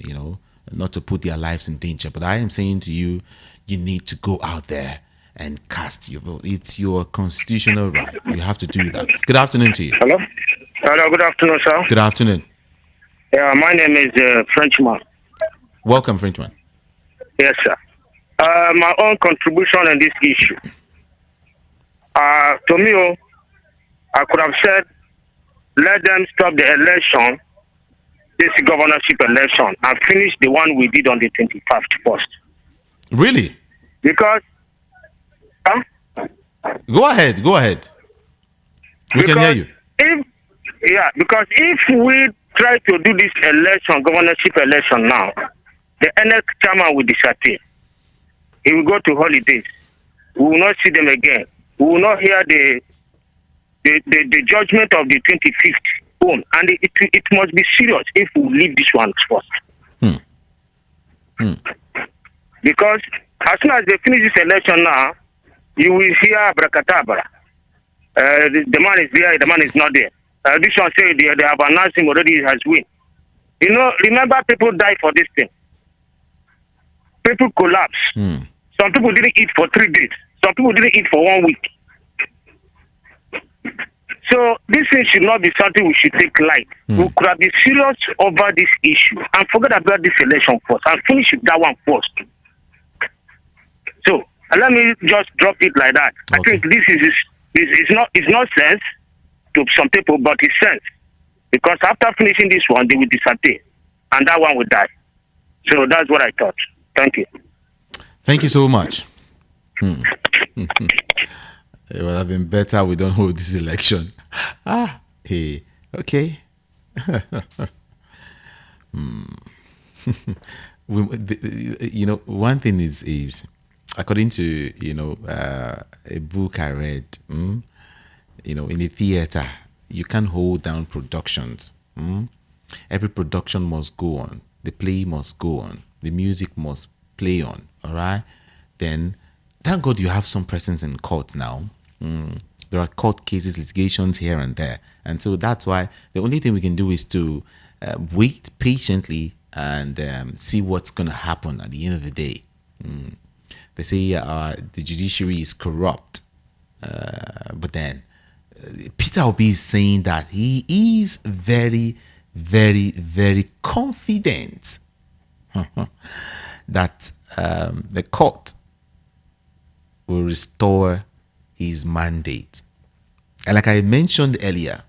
not to put their lives in danger. But I am saying to you, you need to go out there and cast your vote. It's your constitutional right. You have to do that. Good afternoon to you. Hello, good afternoon, sir. Good afternoon. Yeah, my name is Frenchman. Welcome, Frenchman. Yes, sir. My own contribution in this issue. To me, I could have said, let them stop the election, this governorship election, and finish the one we did on the 25th first. Really? Because... Go ahead. We can hear you. Because if we try to do this election, governorship election now, the INEC chairman will disappear. He will go to holidays. We will not see them again. We will not hear the judgment of the 25th own. And it must be serious if we leave this one first. Because as soon as they finish this election now, you will hear abracadabra. The man is there, the man is not there. This one say they have announced him already. He has win. You know, remember people die for this thing. People collapse. Some people didn't eat for 3 days. Some people didn't eat for 1 week. So this thing should not be something we should take light. We could have been serious over this issue and forget about this election first and finish with that one first. So let me just drop it like that. I think this is not sense to some people, but it's sense. Because after finishing this one, they will disappear. And that one will die. So that's what I thought. Thank you. Thank you so much. It would have been better we don't hold this election. Okay. You know, one thing is according to, a book I read, in the theater, you can't hold down productions. Every production must go on. The play must go on. The music must play on. All right? Then, thank God you have some presence in court now. There are court cases, litigations here and there. And so that's why the only thing we can do is to wait patiently and see what's going to happen at the end of the day. They say the judiciary is corrupt. But then Peter Obi is saying that he is very, very, very confident that the court will restore his mandate. And like I mentioned earlier,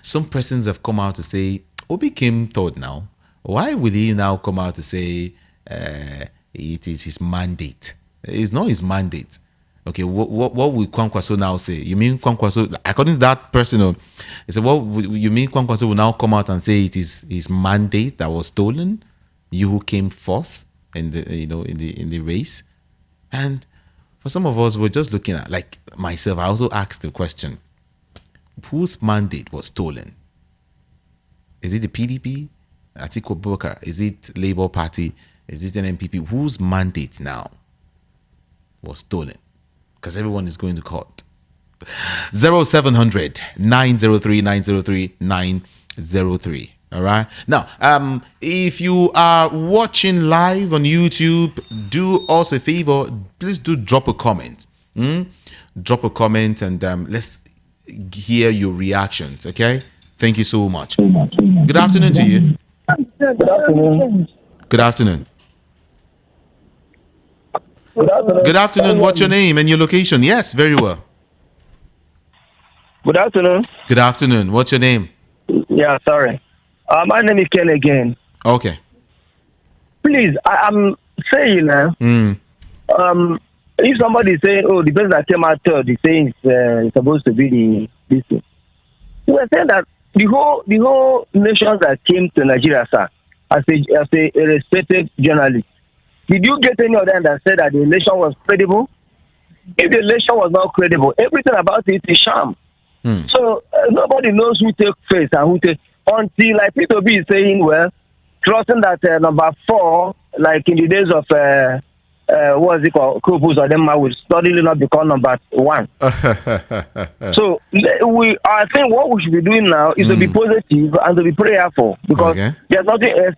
some persons have come out to say, Obi came third now. Why will he now come out to say it is his mandate? It's not his mandate. Okay, what will Kwankwaso now say? You mean Kwankwaso, according to that person, he said, you mean Kwankwaso will now come out and say it is his mandate that was stolen? You who came fourth in the race? And for some of us, we're just looking at, like myself, I also asked the question, whose mandate was stolen? Is it the PDP? Atiku Abubakar? Is it Labour Party? Is it an MPP? Whose mandate now was stolen? Because everyone is going to court. 0700 903 903 903. All right. Now, if you are watching live on YouTube, do us a favor. Please do drop a comment. Drop a comment and let's hear your reactions. Okay. Thank you so much. Good afternoon to you. Good afternoon. Good afternoon. Good afternoon. What's your name and your location? Yes, very well. Good afternoon. Good afternoon. What's your name? Yeah, sorry. My name is Ken again. Okay. Please, I'm saying now. If somebody is saying, "Oh, the person that came out third," is saying it's supposed to be this thing. We're saying that the whole nations that came to Nigeria, sir, as a respected journalist, did you get any of them that said that the election was credible? If the election was not credible, everything about it is sham. So nobody knows who take face and who take, until like Peter B is saying, well, trusting that number 4, like in the days of what's it called, Krupus or them, will suddenly not become number 1. So I think what we should be doing now is to be positive and to be prayerful, because there's nothing else.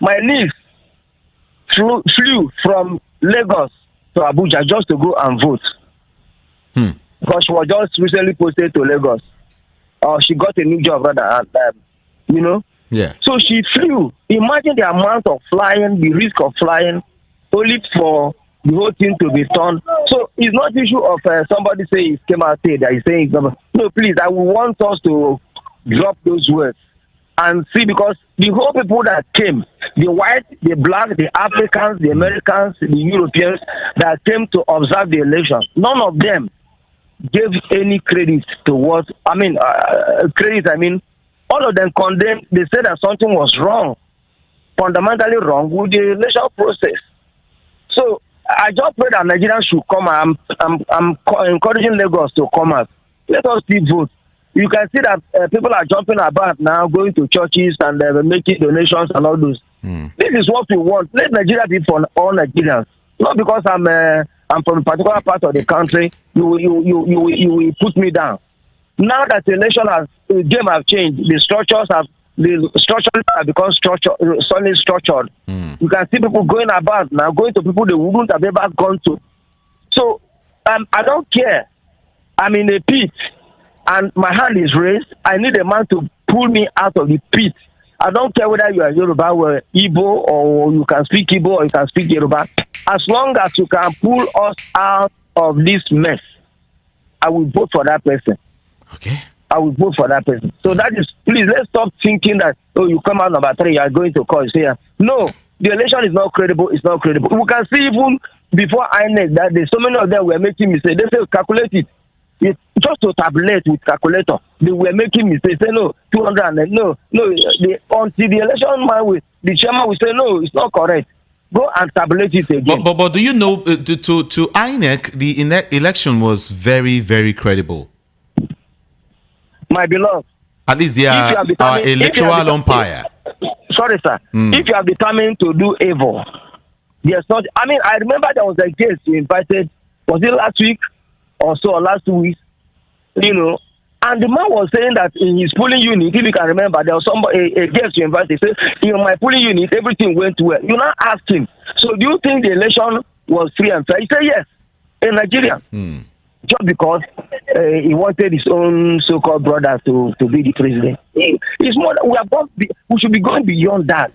My niece flew from Lagos to Abuja just to go and vote. Because she was just recently posted to Lagos. She got a new job, rather, Yeah. So she flew. Imagine the amount of flying, the risk of flying, only for the whole thing to be done. So it's not the issue of somebody saying it came out there that is saying, no, please, I will want us to drop those words and see, because the whole people that came, the white, the black, the Africans, the Americans, the Europeans that came to observe the election, none of them gave any credit to what, all of them condemned. They said that something was wrong, fundamentally wrong with the election process. So I just pray that Nigerians should come. I'm encouraging Lagos to come out. Let us still vote. You can see that people are jumping about now, going to churches and making donations and all those. This is what we want. Let Nigeria be for all Nigerians. Not because I'm from a particular part of the country, you will put me down. Now that the election has the game have changed, the structures have become solid structured. You can see people going about now, going to people they wouldn't have ever gone to. So I don't care. I'm in a pit and my hand is raised. I need a man to pull me out of the pit. I don't care whether you are Yoruba or Igbo, or you can speak Igbo or you can speak Yoruba. As long as you can pull us out of this mess, I will vote for that person. Okay. I will vote for that person. So that is, please, let's stop thinking that, oh, you come out number 3, you are going to court. No, the election is not credible. It's not credible. We can see even before INEC that so many of them were making mistakes. They say calculate it. It's just to tabulate with calculator. They were making mistakes. Say no, 200. No. Until the election man the chairman will say no, it's not correct. Go and tabulate it again. But do you know to INEC the election was very, very credible. My beloved, at least they are our electoral umpire. Sorry, sir. If you are determined to do evil, there's not. I mean, I remember there was a guest you invited. Was it last week or so, or last 2 weeks? You know, and the man was saying that in his polling unit, if you can remember, there was a guest you invited. He said, in my polling unit, everything went well. You now ask him, so do you think the election was free and fair? He said yes, in Nigeria. Just because he wanted his own so-called brother to be the president. It's more that we should be going beyond that.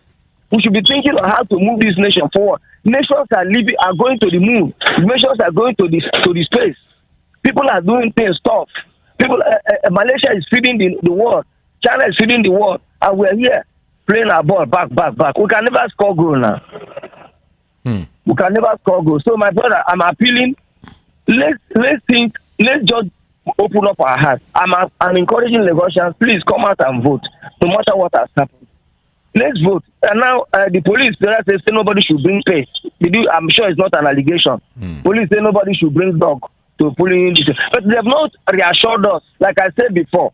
We should be thinking of how to move this nation forward. Nations are going to the moon. Nations are going to the space. People are doing stuff. People, Malaysia is feeding the world. China is feeding the world, and we're here playing our ball back. We can never score goal now. We can never score goal. So, my brother, I'm appealing. Let's think. Let's just open up our hearts. I'm encouraging Lagosians. Please come out and vote, no matter what has happened. Let's vote. And now the police say nobody should bring pay. I'm sure it's not an allegation. Police say nobody should bring dog to pulling in this, but they have not reassured us. Like I said before,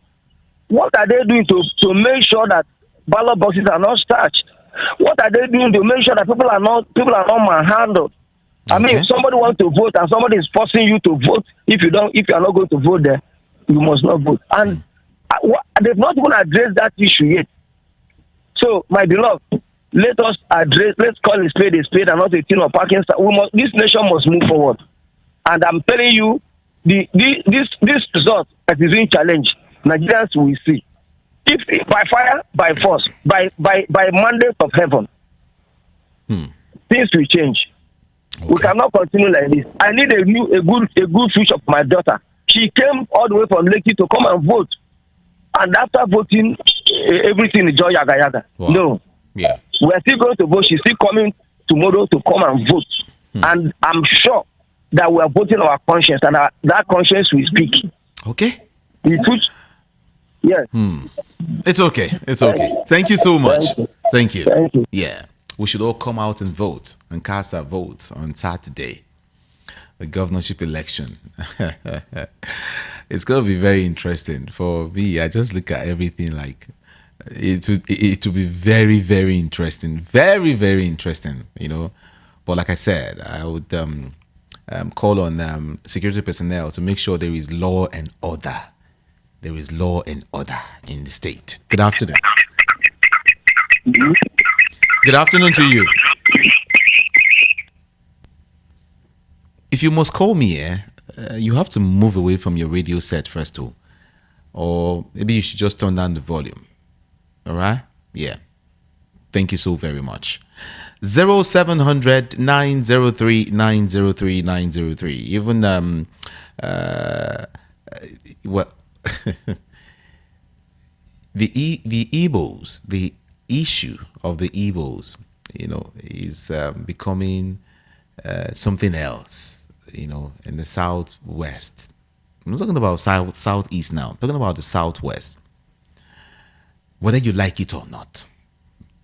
what are they doing to make sure that ballot boxes are not starched? What are they doing to make sure that people are not manhandled? I mean, if somebody wants to vote and somebody is forcing you to vote, if you are not going to vote there, you must not vote. And they've not even addressed that issue yet. So, my beloved, let's call a spade and not a tin of parking. This nation must move forward. And I'm telling you, this result that is being challenged, Nigerians will see. If by fire, by force, by mandate of heaven, things will change. We cannot continue like this. I need a good future for my daughter. She came all the way from Lekki to come and vote. And after voting, everything is joy yaga yaga. Wow. No. Yeah. We are still going to vote. She's still coming tomorrow to come and vote. And I'm sure that we are voting our conscience, and that conscience will speak. Okay. Yes. It's okay. Thank you so much. Thank you. Thank you. Yeah. We should all come out and vote and cast our votes on Saturday, the governorship election. It's going to be very interesting. For me, I just look at everything like it will be very, very interesting. Very, very interesting, you know. But like I said, I would call on security personnel to make sure there is law and order. There is law and order in the state. Good afternoon. Good afternoon to you. If you must call me, you have to move away from your radio set first, too. Or maybe you should just turn down the volume. All right? Yeah. Thank you so very much. 0700 903 903 903. Even well, the Igbos, the issue of the Igbos, you know, is becoming something else, you know, in the southwest. I'm not talking about southeast now. I'm talking about the southwest. Whether you like it or not,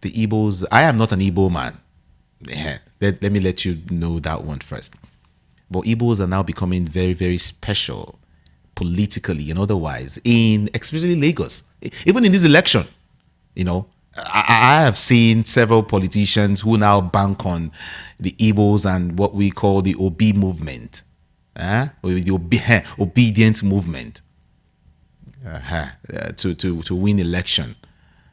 the Igbos. I am not an Igbo man. Yeah, let me let you know that one first. But Igbos are now becoming very, very special politically and otherwise, especially Lagos. Even in this election, you know, I have seen several politicians who now bank on the Igbos and what we call the Obi movement, or the obedient movement. to win election.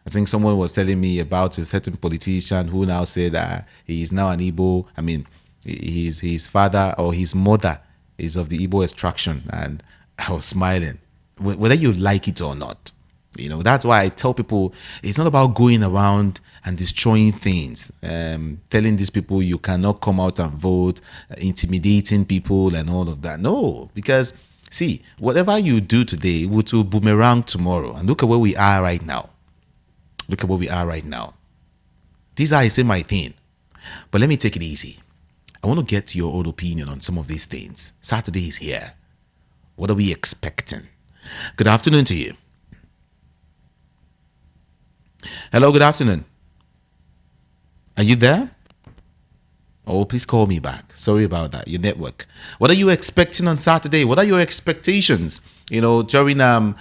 I think someone was telling me about a certain politician who now said that he is now an Igbo. I mean, his father or his mother is of the Igbo extraction, and I was smiling. Whether you like it or not, that's why I tell people it's not about going around and destroying things, telling these people you cannot come out and vote, intimidating people and all of that. No, because see, whatever you do today will boomerang tomorrow. And look at where we are right now. Look at where we are right now. These are, I say, my thing. But let me take it easy. I want to get your own opinion on some of these things. Saturday is here. What are we expecting? Good afternoon to you. Hello, good afternoon. Are you there? Oh, please call me back. Sorry about that. Your network. What are you expecting on Saturday? What are your expectations? During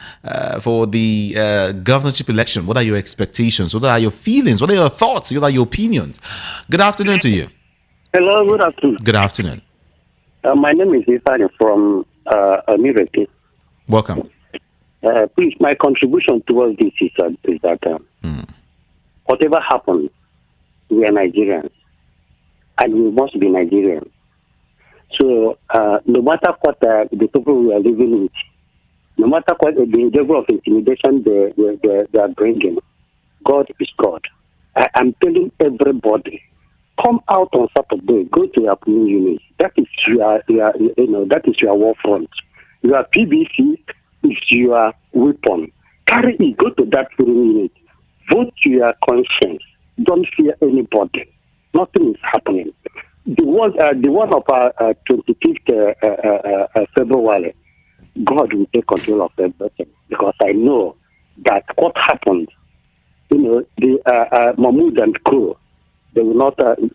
for the governorship election. What are your expectations? What are your feelings? What are your thoughts? What are your opinions? Good afternoon to you. Hello, good afternoon. Good afternoon. My name is Ifani from Amirete. Welcome. Please, my contribution towards this is that whatever happens, we are Nigerians, and we must be Nigerians. So, no matter what the people we are living with, no matter what the level of intimidation they are bringing, God is God. I am telling everybody, come out on Saturday, go to your polling unit. That is that is your war front. Your PBC is your weapon. Carry it, go to that polling unit. Vote to your conscience. Don't fear anybody. Nothing is happening. The one of 25th February, God will take control of everything, because I know that what happened, the Mahmoud and crew, they will not. When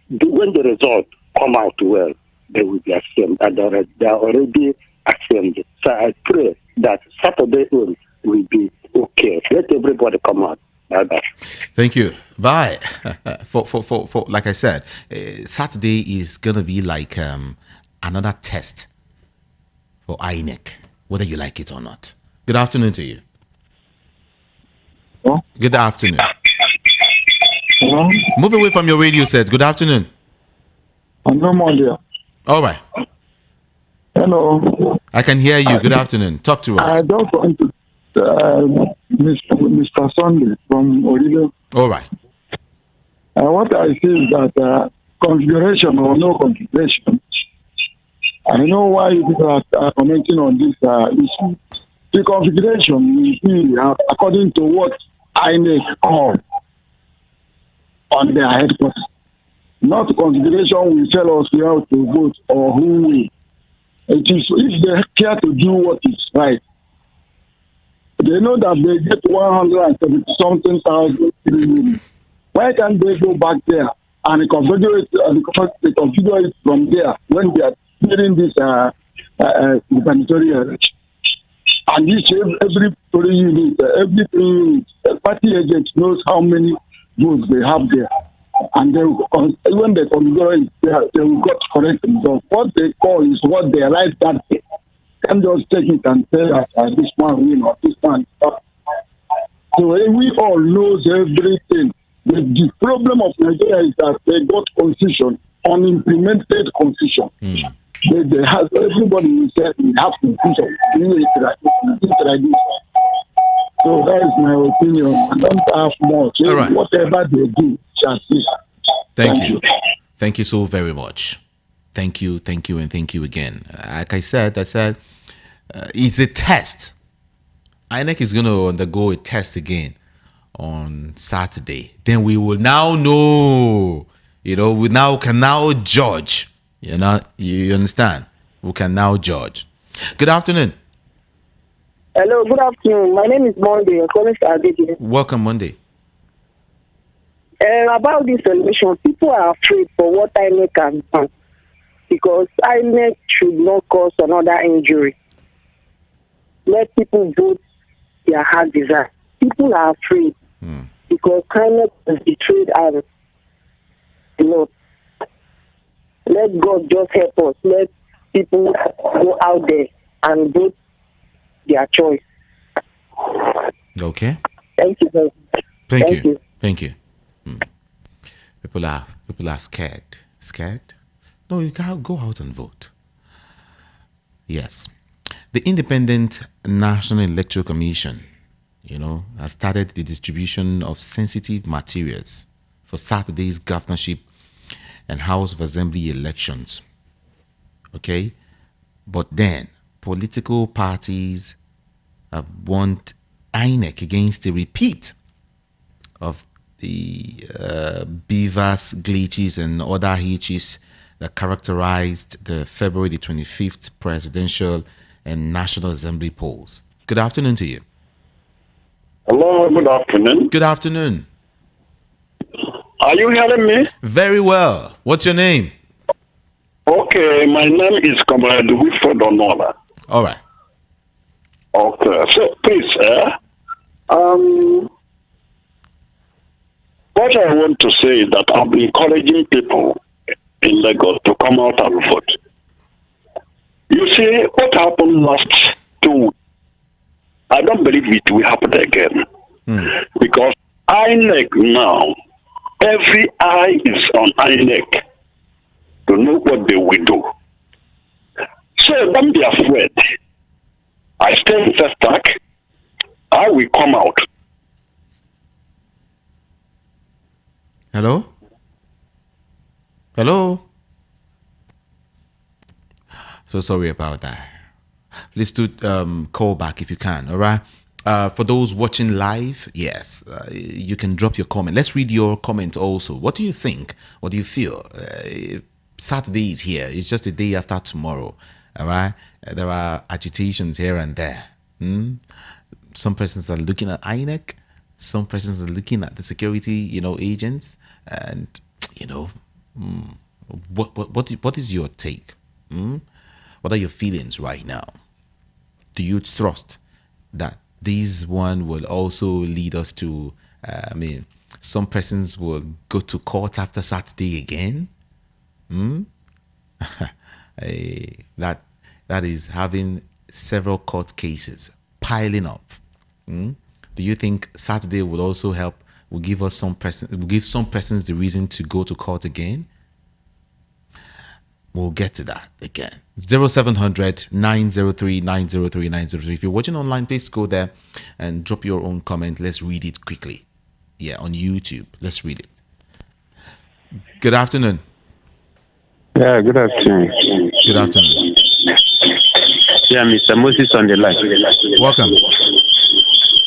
the result come out well, they will be ashamed, and they are already ashamed. So I pray that Saturday will be okay. Let everybody come out. Bye-bye. Thank you. Bye. For like I said, Saturday is gonna be like another test for INEC, whether you like it or not. Good afternoon to you. Hello? Good afternoon. Hello? Move away from your radio set. Good afternoon. No more there. All right. Hello. I can hear you. Good afternoon. Talk to us. I just want to Mr. Sunday from Origo. All right. What I see is that configuration or no configuration, I know why people are commenting on this issue. The configuration will be according to what INEC call on their headquarters. Not configuration will tell us how to vote or who will. It is if they care to do what is right. They know that they get 170-something thousand. Why can't they go back there and configure it from there when they are doing this gubernatorial election? And this every polling unit, the party agent knows how many votes they have there. And when they configure it, they will get correct results. What they call is what they write that day. Can just take it and say that this one win or this one stop. So we all knows everything. The problem of Nigeria is that they got constitution, unimplemented constitution. They have everybody said we have constitution. So that is my opinion. I don't have much. All right. Whatever they do, shall see. Thank you. Thank you so very much. Thank you, and thank you again. Like I said, it's a test. INEC is going to undergo a test again on Saturday. Then we will now know. We can now judge. You understand? We can now judge. Good afternoon. Hello, good afternoon. My name is Monday. I'm calling for Aditi. Welcome, Monday. About this election, people are afraid for what INEC has done, because INEC should not cause another injury. Let people vote their heart desire. People are afraid because INEC has betrayed us. Let God just help us. Let people go out there and vote their choice. Okay. Thank you very much. Thank you. Thank you. People are scared. Scared? No, you can't go out and vote. Yes. The Independent National Electoral Commission, has started the distribution of sensitive materials for Saturday's governorship and House of Assembly elections. Okay? But then, political parties have warned INEC against a repeat of the beavers, glitches, and other hitches that characterized the February the 25th presidential and National Assembly polls. Good afternoon to you. Hello, good afternoon. Good afternoon. Are you hearing me? Very well. What's your name? Okay, my name is Comrade Wilfred Onola. All right. Okay, so please, what I want to say is that I'm encouraging people in Lagos to come out and vote. You see, what happened last 2 weeks, I don't believe it will happen again. Because INEC now, every eye is on INEC to know what they will do. So don't be afraid. I stay in first track. I will come out. Hello? Hello? So sorry about that. Please do call back if you can, all right? For those watching live, yes, you can drop your comment. Let's read your comment also. What do you think? What do you feel? Saturday is here. It's just a day after tomorrow, all right? There are agitations here and there. Some persons are looking at INEC. Some persons are looking at the security, agents. And, what is your take? What are your feelings right now? Do you trust that this one will also lead us to, some persons will go to court after Saturday again? That is having several court cases piling up. Do you think Saturday will also help? Will give some persons the reason to go to court again? We'll get to that again. 0700 903 903 903. If you're watching online, please go there and drop your own comment. Let's read it quickly. Yeah, on YouTube. Let's read it. Good afternoon. Yeah, good afternoon. Good afternoon. Yeah, Mr. Moses on the line. Welcome.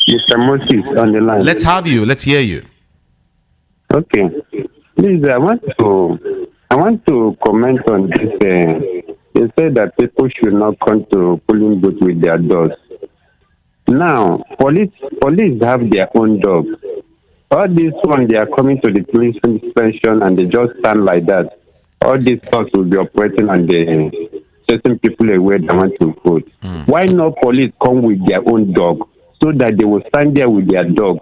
Mr. Moses on the line. Let's have you. Let's hear you. Okay. Please, I want to comment on this. They say that people should not come to polling booth with their dogs. Now, police have their own dogs. All these ones, they are coming to the police station and they just stand like that. All these dogs will be operating and they chasing people away that want to vote. Why not police come with their own dog so that they will stand there with their dogs?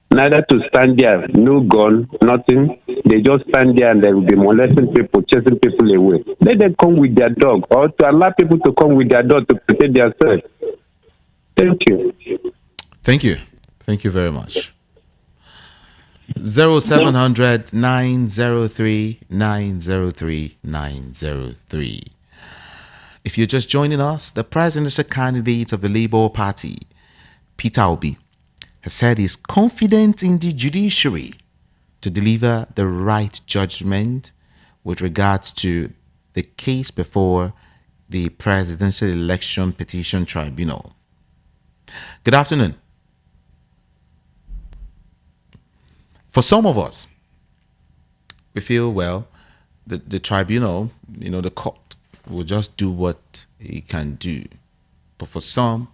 Neither to stand there, no gun, nothing. They just stand there and they will be molesting people, chasing people away. Let them come with their dog, or to allow people to come with their dog to protect themselves. Thank you. Thank you. Thank you very much. 0700 903 903 903. If you're just joining us, the presidential candidate of the Labour Party, Peter Obi, has said he's confident in the judiciary to deliver the right judgment with regards to the case before the Presidential Election Petition Tribunal. Good afternoon. For some of us, we feel, well, the tribunal, the court will just do what it can do. But for some,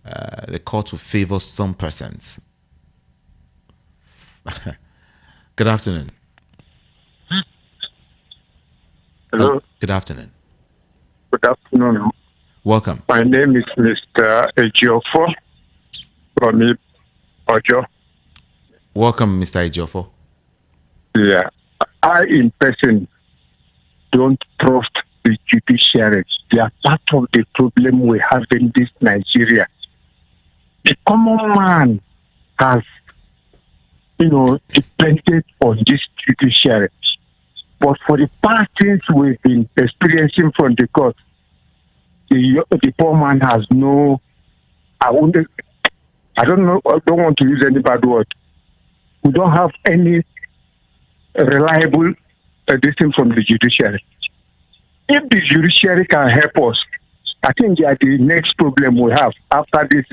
the court will favor some persons. Good afternoon. Hello. Good afternoon. Good afternoon. Welcome. My name is Mr. Ejiofor from Ojo. Welcome, Mr. Ejiofor. Yeah. I, in person, don't trust the judiciary. They are part of the problem we have in this Nigeria. The common man has, depended on this judiciary. But for the past things we've been experiencing from the court, the poor man has no. I don't know. I don't want to use any bad word. We don't have any reliable decision from the judiciary. If the judiciary can help us, I think they are the next problem we have after these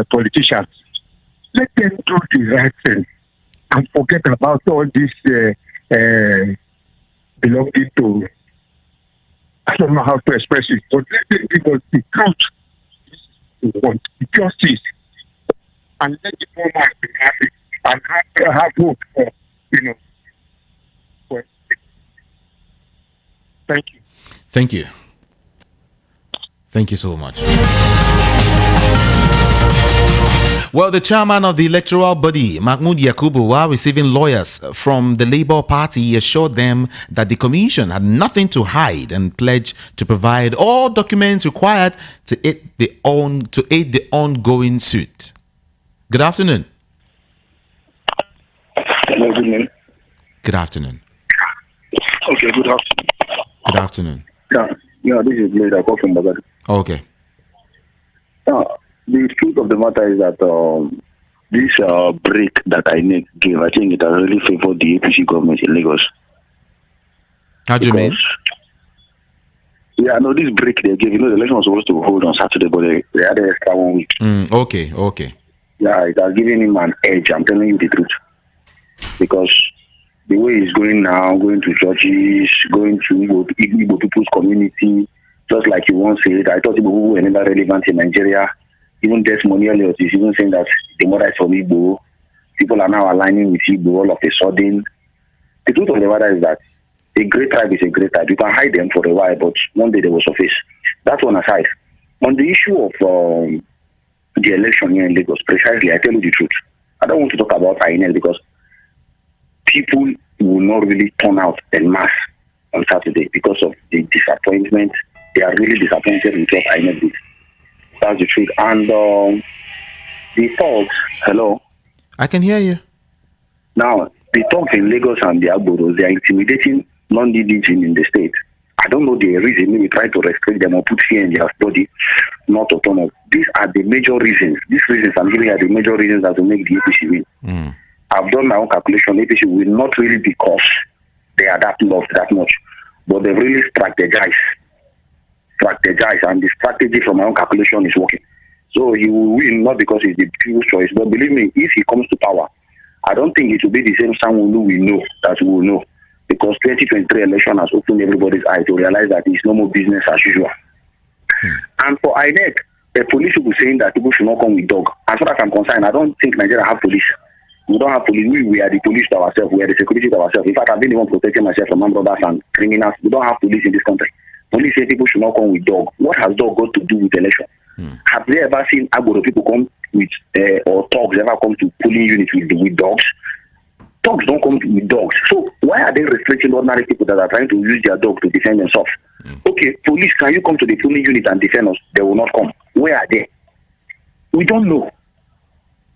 politicians. Let them do the right thing and forget about all this belonging to. I don't know how to express it, but let them give us the truth. We want justice, and let the poor man be happy and have hope for, for. Thank you. Thank you. Thank you so much. Well, the chairman of the electoral body, Mahmoud Yakubu, while receiving lawyers from the Labour Party, assured them that the commission had nothing to hide and pledged to provide all documents required to aid the ongoing suit. Good afternoon. Hello, good evening. Good afternoon. Okay, good afternoon. Good afternoon. Yeah, this is Blade. I call from Baghdad. Okay. The truth of the matter is that this break that INEC gave, I think it has really favored the APC government in Lagos. How do you mean? Yeah, no, this break they gave, the election was supposed to hold on Saturday, but they had an extra 1 week. Okay. Yeah, it has given him an edge, I'm telling you the truth. Because the way he's going now, going to churches, going to Igbo people's community, just like you once said, I thought Igbo people were never relevant in Nigeria. Even Desmond Elliott is even saying that the mother is from Igbo. People are now aligning with Igbo all of a sudden. The truth of the matter is that a great tribe is a great tribe. You can hide them for a while, but one day they will surface. That one aside. On the issue of the election here in Lagos, precisely, I tell you the truth. I don't want to talk about INEC because people will not really turn out en masse on Saturday because of the disappointment. They are really disappointed with what INEC did. That's the truth. And the talks, hello? I can hear you. Now, the talks in Lagos and the Agboros, they are intimidating non-indigene in the state. I don't know the reason. Maybe try to restrict them or put fear in their body not to turn up. These are the major reasons. These reasons I'm giving are the major reasons that will make the APC win. I've done my own calculation. APC will not really because they are that loved that much, but they've really strategized, and the strategy from my own calculation is working. So he will win not because it's the people's choice, but believe me, if he comes to power, I don't think it will be the same Sanwo-Olu we know that we will know, because 2023 election has opened everybody's eyes to realize that it's no more business as usual. And for INEC, the police will be saying that people should not come with dog. As far as I'm concerned, I don't think Nigeria have police. We don't have police. We are the police to ourselves. We are the security to ourselves. In fact, I've been the one protecting myself from armed robbers and criminals. We don't have police in this country. Police say people should not come with dog. What has dog got to do with election? Have they ever seen Agbodo people come with, or dogs ever come to polling units with dogs? Dogs don't come with dogs. So why are they restricting ordinary people that are trying to use their dog to defend themselves? Okay, police, can you come to the polling unit and defend us? They will not come. Where are they? We don't know.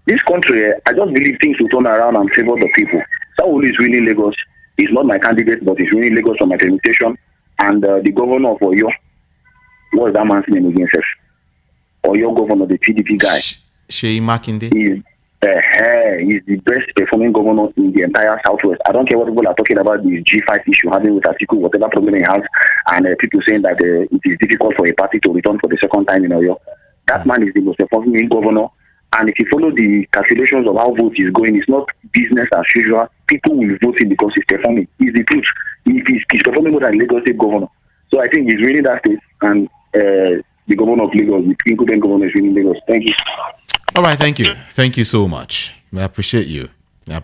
This country, I just believe things will turn around and favor the people. Sanwo-Olu is winning Lagos. He's not my candidate, but he's winning Lagos from my permutation. And the governor of Oyo, what is that man's name again, sir? Oyo governor, the PDP guy. Sheyi Makinde. He's the best performing governor in the entire Southwest. I don't care what people are talking about the G5 issue, having with Atiku, whatever problem he has, and people saying that it is difficult for a party to return for the second time in Oyo. That man is the most performing governor. And if you follow the calculations of how vote is going, it's not business as usual. People will vote him because he's performing. It's the truth. He's performing more than Lagos State governor. So I think he's winning that state, and the governor of Lagos, the incoming governor, is winning Lagos. Thank you. All right, thank you. Thank you so much. I appreciate you. All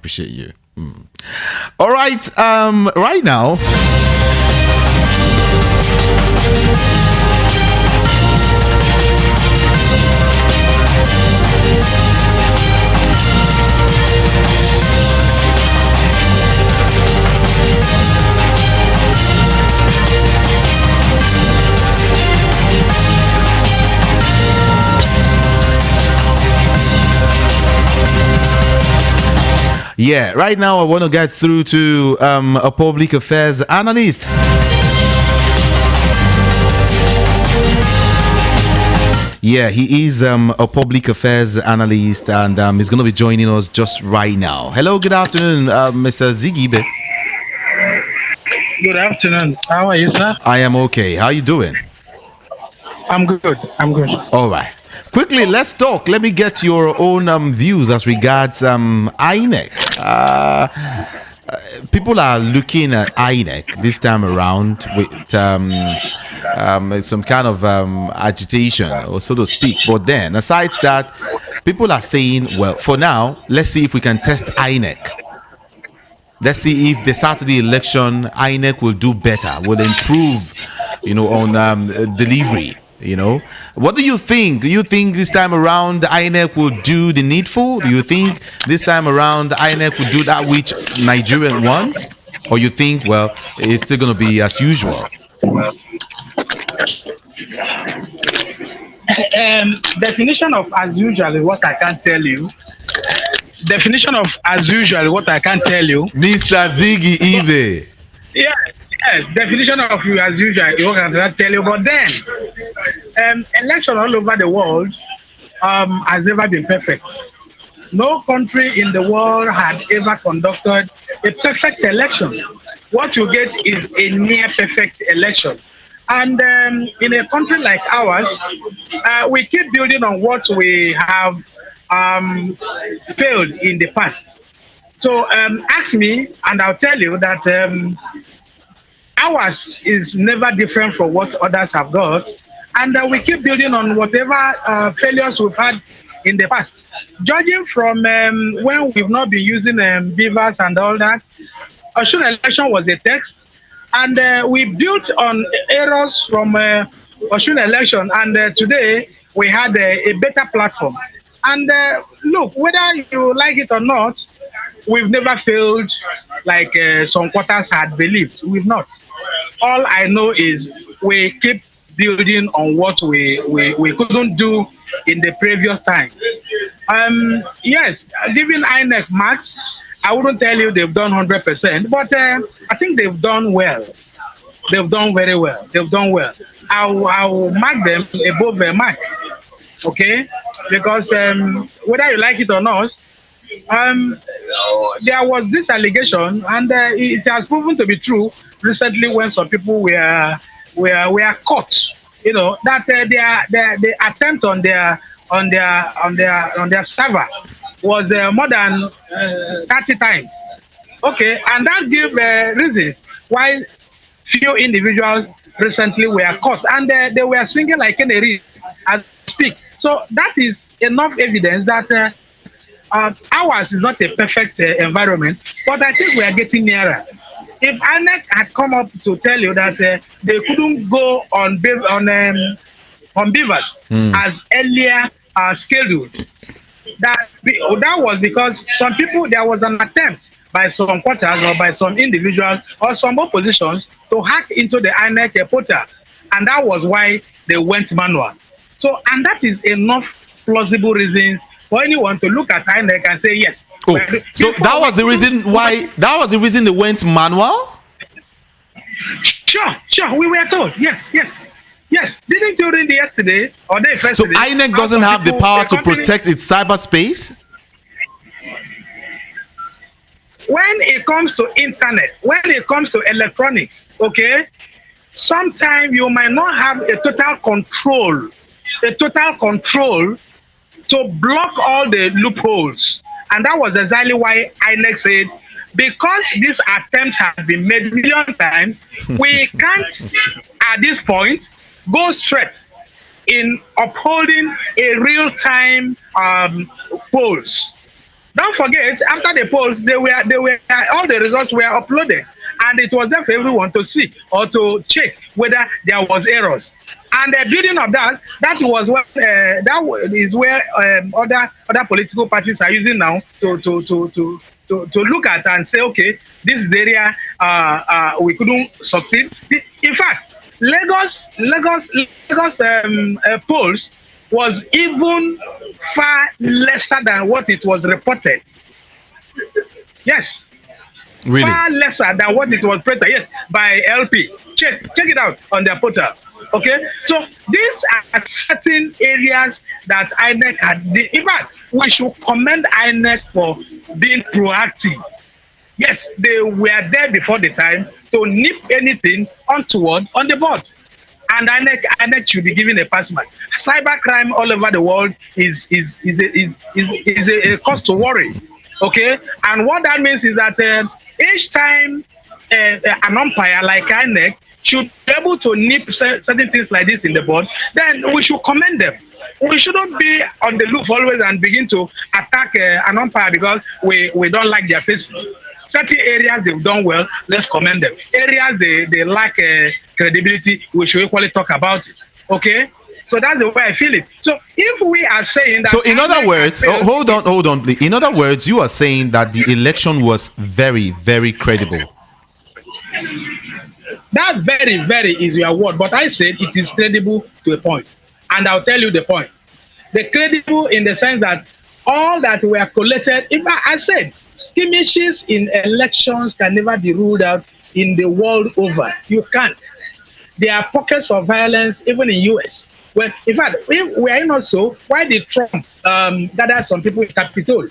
right, right now. Yeah, right now I want to get through to a public affairs analyst. Yeah, he is a public affairs analyst, and he's going to be joining us just right now. Hello, good afternoon, Mr. Zigibe. Good afternoon. How are you, sir? I am okay. How you doing? I'm good. I'm good. All right. Quickly, let's talk. Let me get your own views as regards INEC. People are looking at INEC this time around with some kind of agitation, or so to speak. But then, aside that, people are saying, well, for now, let's see if we can test INEC. Let's see if the Saturday election, INEC will do better, will improve, on delivery. What do you think? Do you think this time around INEC will do the needful? Do you think this time around INEC will do that which Nigerian wants? Or you think, well, it's still going to be as usual? Definition of as usual is what I can't tell you. Definition of as usual is what I can't tell you. Mr. Ziggy Ibe. Yes, definition of you as usual is what I can't tell you. But then, election all over the world has never been perfect. No country in the world had ever conducted a perfect election. What you get is a near perfect election. And in a country like ours, we keep building on what we have failed in the past. So ask me, and I'll tell you that ours is never different from what others have got. And we keep building on whatever failures we've had in the past. Judging from when we've not been using beavers and all that, Osun election was a text. And we built on errors from Osun election. And today, we had a better platform. And look, whether you like it or not, we've never failed like some quarters had believed. We've not. All I know is we keep building on what we couldn't do in the previous time. Yes, giving INEC marks, I wouldn't tell you they've done 100%, but I think they've done well. They've done very well. They've done well. I'll mark them above a mark, okay? Because whether you like it or not, there was this allegation, and it has proven to be true recently when some people were caught. That the attempt on their server was more than 30 times. Okay, and that gave reasons why few individuals recently were caught, and they were singing like canaries as speak. So that is enough evidence that ours is not a perfect environment, but I think we are getting nearer. If INEC had come up to tell you that they couldn't go on beavers as earlier scheduled, that was because some people, there was an attempt by some quarters or by some individuals or some oppositions to hack into the INEC portal, and that was why they went manual. So, and that is enough plausible reasons for anyone to look at INEC and say yes. Oh, so that was the reason why. That was the reason they went manual. Sure. We were told. Yes. Didn't you read yesterday or day first? So INEC doesn't have the power to protect its cyberspace. When it comes to internet, when it comes to electronics, okay, sometimes you might not have a total control to block all the loopholes. And that was exactly why INEC said, because this attempt has been made million times, we can't at this point go straight in upholding a real-time polls. Don't forget, after the polls, they were all the results were uploaded, and it was there for everyone to see or to check whether there was errors. And the building of that was what that is where other political parties are using now to look at and say, okay, this is the area we couldn't succeed. In fact, Lagos polls was even far lesser than what it was reported. Yes. Really? Far lesser than what it was printed. Yes, by LP. Check it out on their portal. Okay, so these are certain areas that INEC had. In fact, we should commend INEC for being proactive. Yes, they were there before the time to nip anything untoward on the board. And INEC should be given a pass mark. Cybercrime all over the world is a cause to worry. Okay, and what that means is that each time an umpire like INEC should be able to nip certain things like this in the board, then we should commend them. We shouldn't be on the loop always and begin to attack an umpire because we don't like their faces. Certain areas they've done well, let's commend them. Areas they lack credibility, we should equally talk about it. Okay? So that's the way I feel it. So if we are saying that... So in other words, hold on, please. In other words, you are saying that the election was very, very credible. That very, very is your word, but I said it is credible to a point. And I'll tell you the point. The credible in the sense that all that were collected, if I said skirmishes in elections can never be ruled out in the world over. You can't. There are pockets of violence even in US. Well, in fact, if we are not so, why did Trump gather some people in Capitol?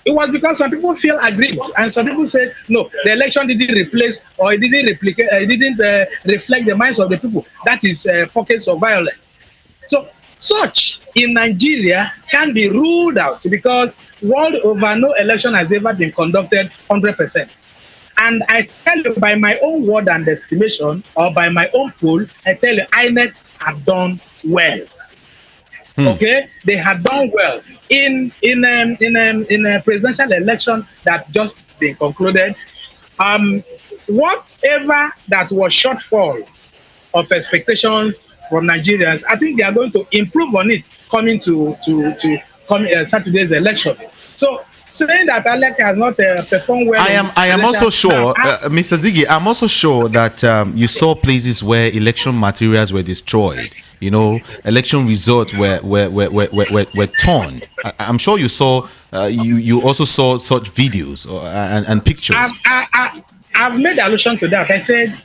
It was because some people feel aggrieved, and some people said, no, the election didn't replace or it didn't replicate, it didn't reflect the minds of the people. That is pockets of violence. So, such in Nigeria can be ruled out because world over, no election has ever been conducted 100%. And I tell you, by my own word and estimation, or by my own poll, I tell you, INEC have done well. Okay, they have done well in a presidential election that just been concluded. Whatever that was shortfall of expectations from Nigerians, I think they are going to improve on it coming to Saturday's election. So saying that INEC has not performed well, I am also sure, Mr. Ziggy, I'm also sure that you saw places where election materials were destroyed. You know, election results were torn. I'm sure you saw. You also saw such videos and pictures. I've made allusion to that. I said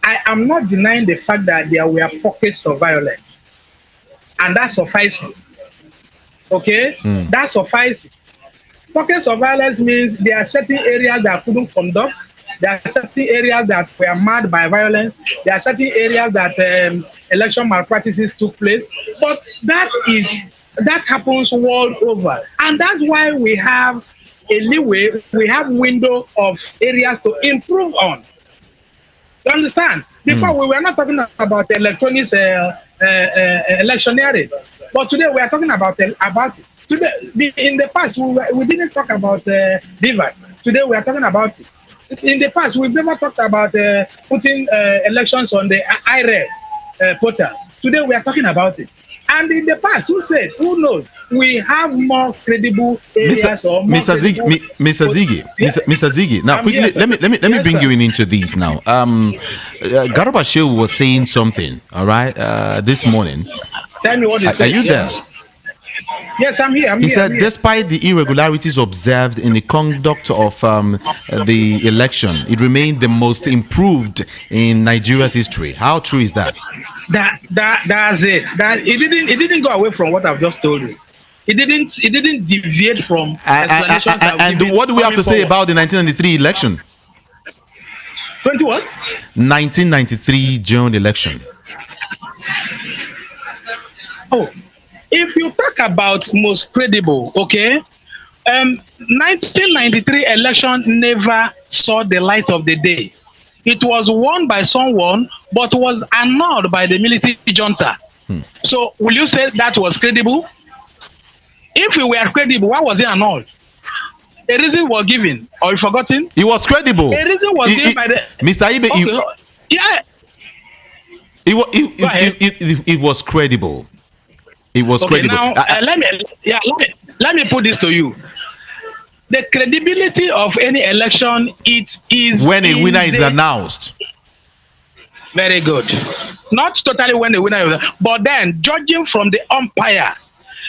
I am not denying the fact that there were pockets of violence, and that suffices. Okay, that suffices. Pockets of violence means there are certain areas that couldn't conduct. There are certain areas that were marred by violence. There are certain areas that election malpractices took place. But that happens world over, and that's why we have a leeway. We have window of areas to improve on. You understand? Before we were not talking about electronic electioneering, but today we are talking about it. Today, in the past, we didn't talk about beavers. Today, we are talking about it. In the past, we've never talked about putting elections on the IRED portal. Today, we are talking about it. And in the past, who knows? We have more credible areas or more Mr. Ziggy. Now, quickly, let me bring you into these now. Garba Shehu was saying something, all right, this morning. Tell me what he said. Are you there? Yes, I'm here. He said, despite the irregularities observed in the conduct of the election, it remained the most improved in Nigeria's history. How true is that? That's it. It didn't go away from what I've just told you. It didn't deviate from explanations. And what do we have to say about the 1993 election? 1993 June election. Oh. If you talk about most credible, okay, 1993 election never saw the light of the day. It was won by someone, but was annulled by the military junta. So, will you say that was credible? If it were credible, why was it annulled? A reason was given, or you forgotten? It was credible. A reason was given by the Mr. Ibe. Okay. Yeah. It was credible. It was credible. Now let me put this to you. The credibility of any election, it is when a winner is announced. Very good. Not totally when the winner is, but then judging from the umpire,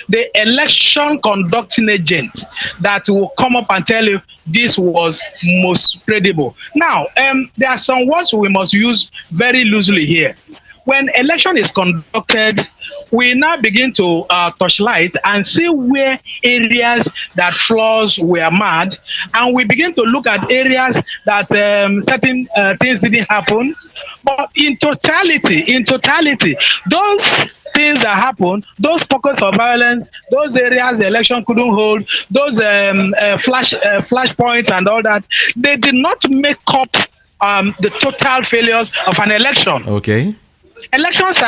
the election conducting agent that will come up and tell you this was most credible. Now, there are some words we must use very loosely here. When election is conducted, we now begin to touchlight and see where areas that flaws were mad, and we begin to look at areas that certain things didn't happen. But in totality, those things that happened, those pockets of violence, those areas the election couldn't hold, those flash points and all that, they did not make up the total failures of an election. Okay. Elections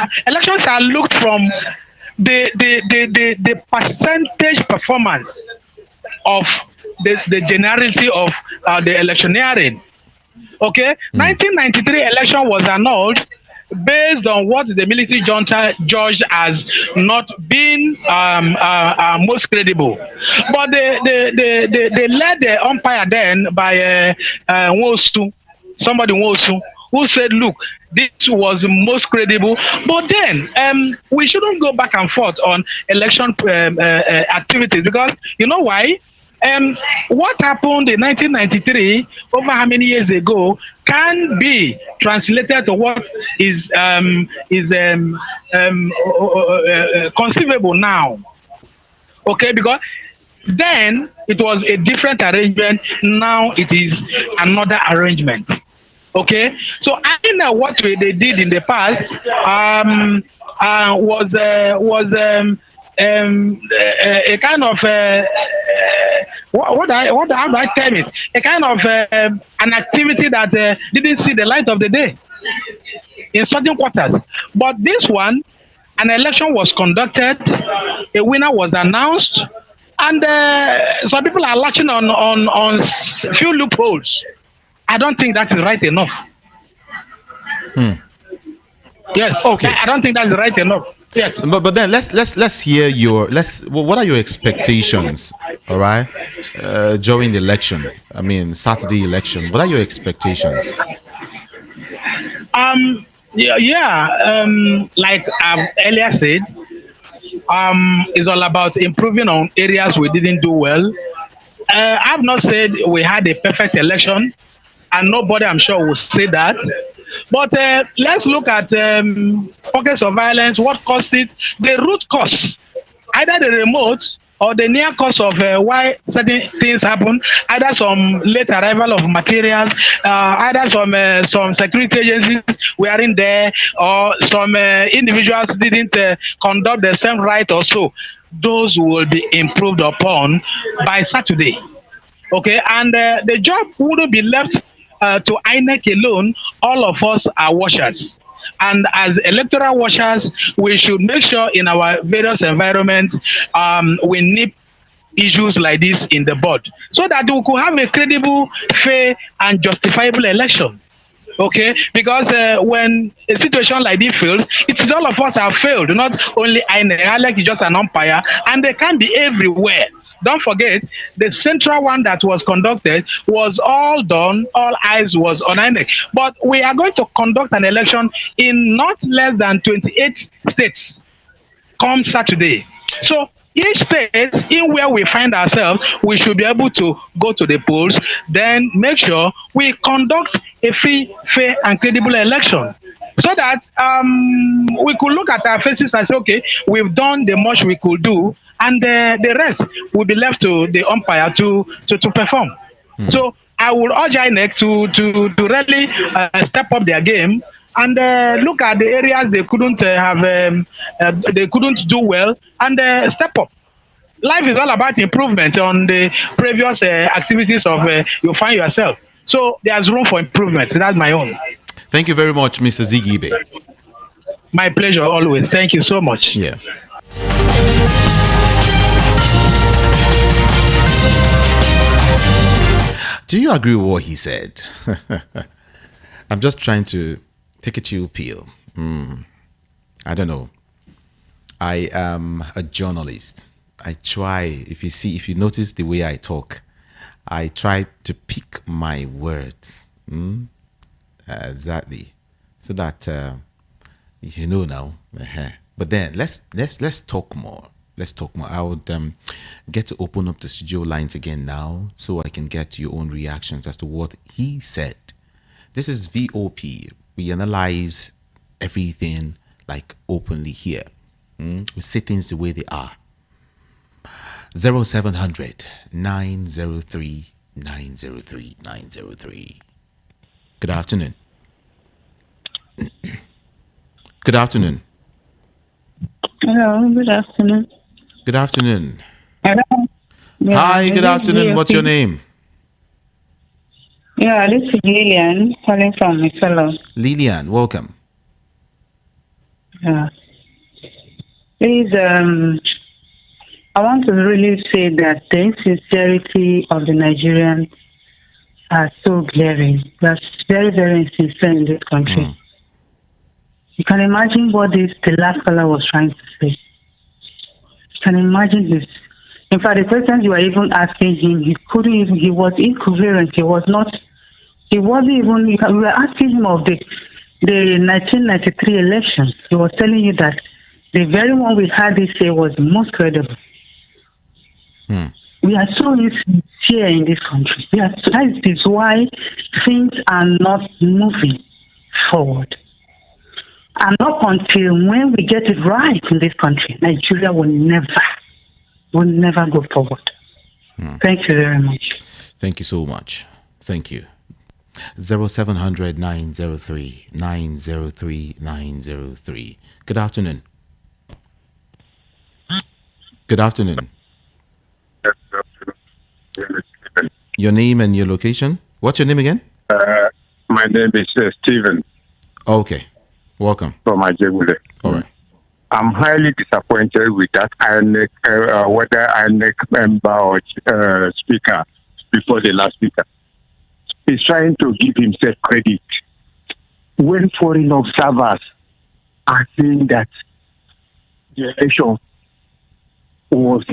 are looked from the percentage performance of the generality of the electioneering. Okay, 1993 election was annulled based on what the military junta judged as not being most credible. But they led the umpire then by Nwosu, somebody Nwosu, who said, look, this was the most credible. But then we shouldn't go back and forth on election activities, because you know why? What happened in 1993, over how many years ago, can be translated to what is conceivable now. Okay, because then it was a different arrangement. Now it is another arrangement. Okay, so I know what they did in the past was a kind of how do I term it? A kind of an activity that didn't see the light of the day in certain quarters. But this one, an election was conducted, a winner was announced, and some people are latching on few loopholes. I don't think that is right enough. Yes. Okay. I don't think that's right enough. Yes. But then let's hear what are your expectations, all right, during the election? I mean, Saturday election. What are your expectations? Like I've earlier said, it's all about improving on areas we didn't do well. I've not said we had a perfect election, and nobody, I'm sure, will say that. But let's look at pockets of violence, what caused it, the root cause, either the remote or the near cause of why certain things happen, either some late arrival of materials, either some security agencies were in there, or some individuals didn't conduct the same right or so. Those will be improved upon by Saturday. Okay, and the job wouldn't be left to INEC alone. All of us are watchers, and as electoral watchers, we should make sure in our various environments we nip issues like this in the bud, so that we could have a credible, fair, and justifiable election. Okay, because when a situation like this fails, it is all of us have failed, not only INEC. INEC is just an umpire, and they can be everywhere. Don't forget, the central one that was conducted was all done, all eyes was on INEC. But we are going to conduct an election in not less than 28 states come Saturday. So each state in where we find ourselves, we should be able to go to the polls, then make sure we conduct a free, fair, and credible election, so that we could look at our faces and say, okay, we've done the much we could do, and the rest will be left to the umpire to perform. So I would urge INEC to really step up their game and look at the areas they couldn't they couldn't do well, and step up. Life is all about improvement on the previous activities of you find yourself. So there's room for improvement. That's my own. Thank you very much, Mr. Zigibe. My pleasure always. Thank you so much. Yeah. Do you agree with what he said? I'm just trying to take a chill pill. I don't know. I am a journalist. I try, if you notice the way I talk, I try to pick my words. Exactly. So that you know now. But then let's talk more. Let's talk more. I would get to open up the studio lines again now so I can get your own reactions as to what he said. This is VOP. We analyze everything like openly here. We say things the way they are. 0700 903 903 903. Good afternoon. Good afternoon. Hello, good afternoon. Good afternoon. Hello. Yeah, Hi, good afternoon. What's your name? Yeah, this is Lillian calling from Electoral. Lillian, welcome. Yeah. Please, I want to really say that the insincerity of the Nigerians are so glaring. That's very, very insincere in this country. You can imagine what the last caller was trying to say. You can imagine this. In fact, the questions you were even asking him, he was incoherent. He wasn't even, we were asking him of the 1993 elections. He was telling you that the very one we had this year was the most credible. We are so insincere in this country. That is why things are not moving forward. And not until when we get it right in this country, Nigeria will never go forward. Thank you very much. Thank you so much. Thank you. 0700 903 903 903. Good afternoon. Good afternoon. Your name and your location? What's your name again? My name is Stephen. Okay. Welcome. From Ajegule. All right. I'm highly disappointed with that INEC, whether INEC member or speaker before the last speaker. He's trying to give himself credit when foreign observers are saying that the election was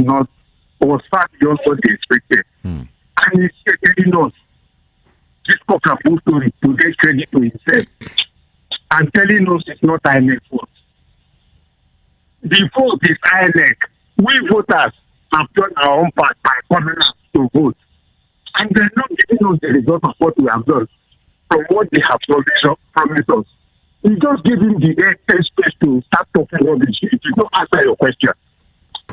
far beyond what they expected. And he's telling us this cockapoo story to get credit to himself and telling us it's not INEC fault. The vote is INEC. We voters have done our own part by coming out to vote. And they're not giving us the result of what we have done from what they have promised us. You just give him the space to start talking rubbish. It did not answer your question.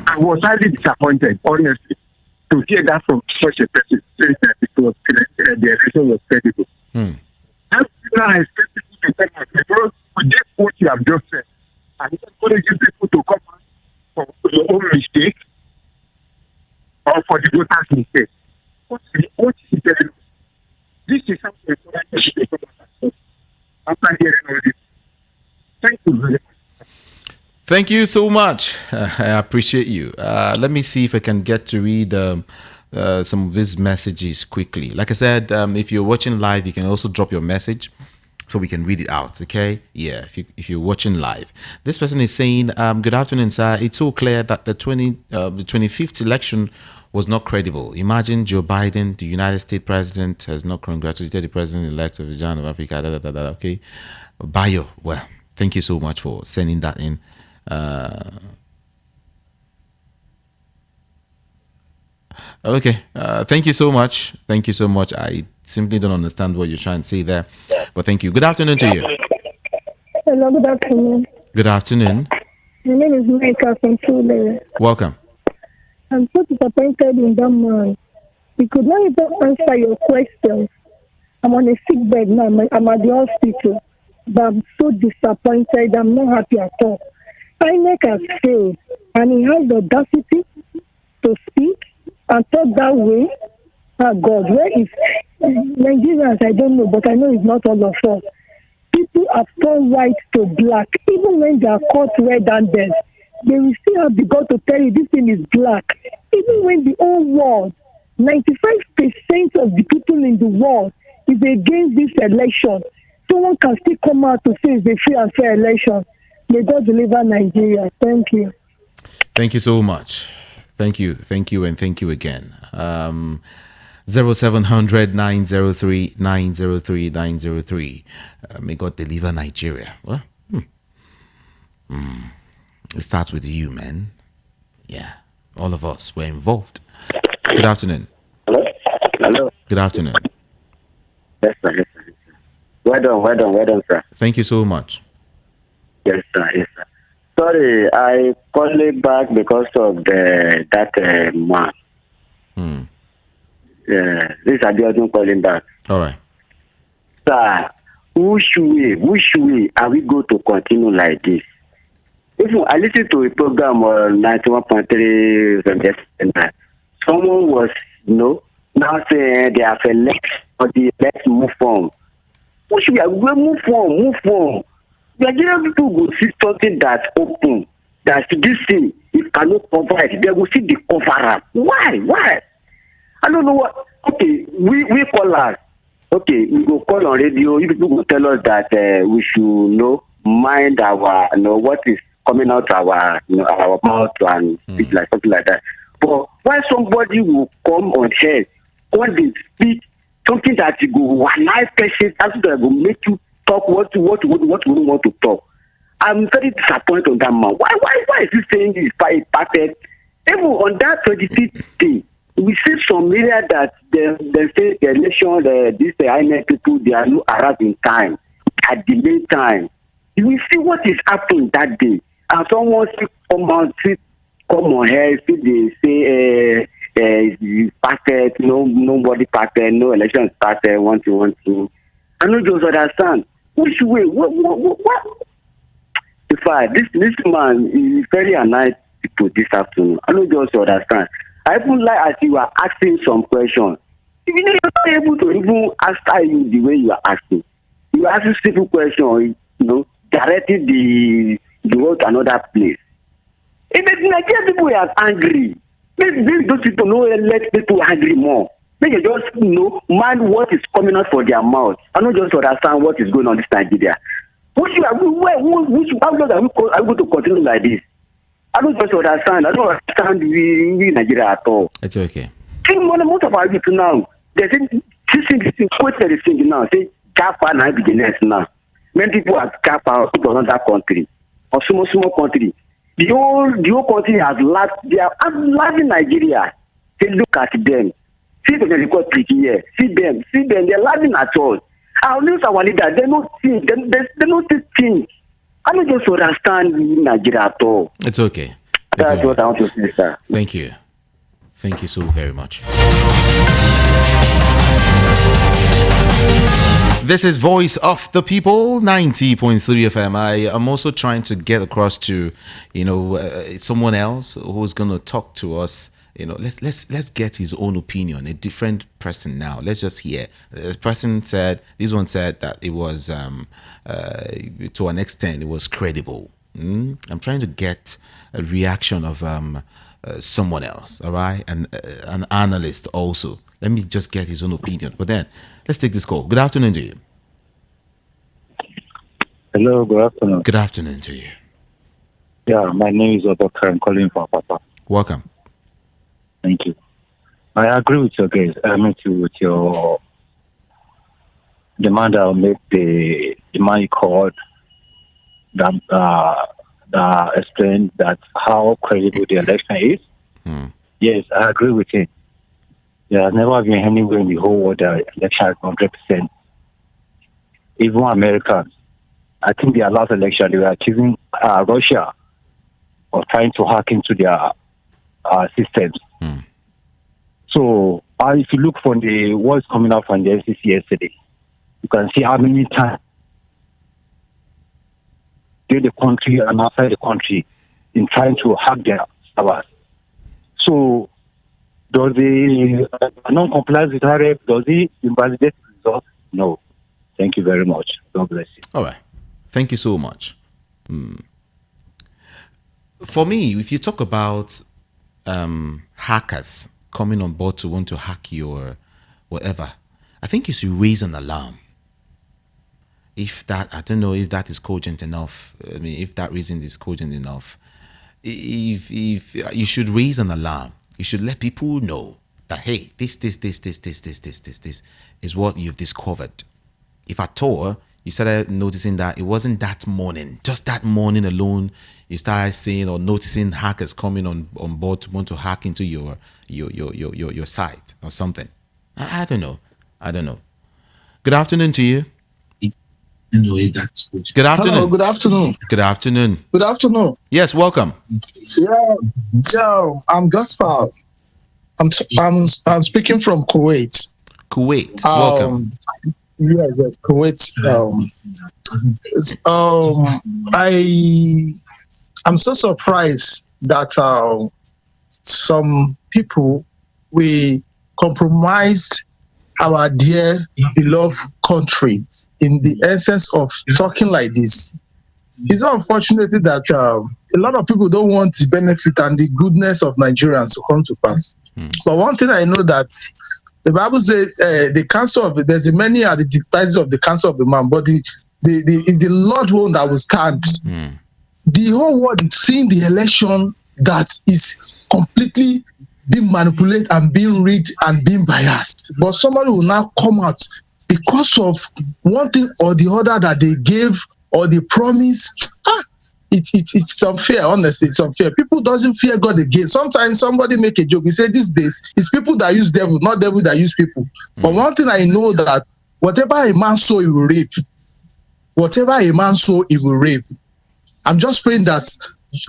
I was highly disappointed, honestly, to hear that from such a person saying that it was the election was credible. That's now I expect people to come out because we get what you have just said. And encouraging people to come out for your own mistake or for the voters' mistake. What is he telling us? This is something after hearing all this. Thank you very much. Thank you so much. I appreciate you. Let me see if I can get to read some of these messages quickly. Like I said, if you're watching live, you can also drop your message so we can read it out. Okay? Yeah, if you're watching live. This person is saying, good afternoon, sir. It's so clear that the 25th election was not credible. Imagine Joe Biden, the United States president, has not congratulated the president-elect of the John of Africa. Okay? Bayo, well, thank you so much for sending that in. Okay, thank you so much. Thank you so much. I simply don't understand what you're trying to say there, but thank you. Good afternoon to you. Hello, good afternoon. Good afternoon. My name is Micah from Chile. Welcome. I'm so disappointed in that man. He could not even answer your questions. I'm on a sick bed now. I'm at the hospital. But I'm so disappointed. I'm not happy at all. INEC has failed, and he has the audacity to speak and talk that way. Oh God, where is Nigerians? I don't know, but I know it's not all of us. People have turned white to black, even when they are caught red-handed. They will still have the God to tell you this thing is black. Even when the whole world, 95% of the people in the world is against this election, someone can still come out to say it's a free and fair election. May God deliver Nigeria. Thank you. Thank you so much. Thank you, and thank you again. 0700 903 903 903. May God deliver Nigeria. Well, it starts with you, man. Yeah, all of us were involved. Good afternoon. Hello? Hello? Good afternoon. Yes, sir. Yes, sir. Well done, sir. Thank you so much. Yes, sir. Yes, sir. Sorry, I called it back because of that man. This is Abiodun calling back. All right. Sir, which way are we going to continue like this? If I listen to a program on 91.3 from yesterday, someone was, now saying they have let's move on. Which way are we going to move on? Nigerian people will see something that's open, that this thing, it cannot cover it. They will see the cover up. Why? I don't know what. Okay, we call us. Okay, we go call on radio. You people will tell us that we should mind our what is coming out our our mouth and speak like something like that. But why somebody will come on here, when they speak something that you go one life person that will make you talk what you want to talk. I'm very disappointed on that man. Why is he saying this perfect? Even on that 25th day, we see some area that they say the election, this INEC people, they are not arrived in time, at the main time. We see what is happening that day. And someone come on here, see they say it's perfect, nobody perfect, no election is perfect, one thing. I don't just understand. Which way? What? In fact, this man is very annoyed people this afternoon. I don't just understand. I even like as you are asking some questions. You're not able to even answer you the way you are asking. You ask a simple question, directing the world to another place. If the Nigerian people are angry, maybe those people let people angry more. They just mind what is coming out for their mouth. I don't just understand what is going on in this Nigeria. How long are we going to continue like this? I don't just understand. I don't understand we Nigeria at all. It's okay. Most of our people now, they say this thing now. Say Japa now be the next now. Many people are Japa to another country or small country. The whole country has laughed. They are laughing Nigeria. Say look at them. See the republic here. See them. They're laughing at us. Our news, our leaders, they don't think. They don't think. I don't just understand Nigeria at all. It's okay. That's what I want to say, sir. Thank you. Thank you so very much. This is Voice of the People, 90.3 FM. I am also trying to get across to, someone else who's going to talk to us. Let's get his own opinion. A different person now. Let's just hear. This one said that it was, to an extent, it was credible. I'm trying to get a reaction of someone else. All right, and an analyst also. Let me just get his own opinion. But then, let's take this call. Good afternoon to you. Hello, good afternoon. Good afternoon to you. Yeah, my name is Obaka. I'm calling from Papa. Welcome. Thank you. I agree with your guys. With your demand that make the man you called that explain that how credible the election is. Yes, I agree with him. There has never been anywhere in the whole world that election is 100%. Even Americans, I think their last election they were accusing Russia of trying to hack into their systems. So if you look from what's coming out from the FCC yesterday, you can see how many times in the country and outside the country in trying to hack their servers. So does the non-compliance with RF, does it invalidate the results? No. Thank you very much. God bless you. All right. Thank you so much. For me, if you talk about hackers coming on board to want to hack your whatever, I think you should raise an alarm. If that, I don't know if that is cogent enough. I mean, if that reason is cogent enough, if you should raise an alarm, you should let people know that, hey, this is what you've discovered. If at all you started noticing that it wasn't that morning, just that morning alone, you started seeing or noticing hackers coming on board to want to hack into your site or something. I don't know. Good afternoon to you. Good afternoon. Hello, good afternoon. Good afternoon. Good afternoon. Yes, welcome. Yeah, I'm Gaspar. I'm speaking from Kuwait. Kuwait. Welcome. Yeah, Kuwait. I'm so surprised that some people we compromised our dear beloved country in the essence of talking like this. It's unfortunate that a lot of people don't want the benefit and the goodness of Nigerians to come to pass. But one thing I know that the Bible says the counsel of there's many are the devices of the counsel of the man, but the Lord one that will stand. The whole world is seeing the election that is completely being manipulated and being rigged and being biased. But somebody will now come out because of one thing or the other that they gave or they promise. It's unfair, honestly, it's unfair. People doesn't fear God again. Sometimes somebody make a joke. He said these days, it's people that use devil, not devil that use people. But one thing I know that whatever a man sow, he will reap. Whatever a man sow, he will reap. I'm just praying that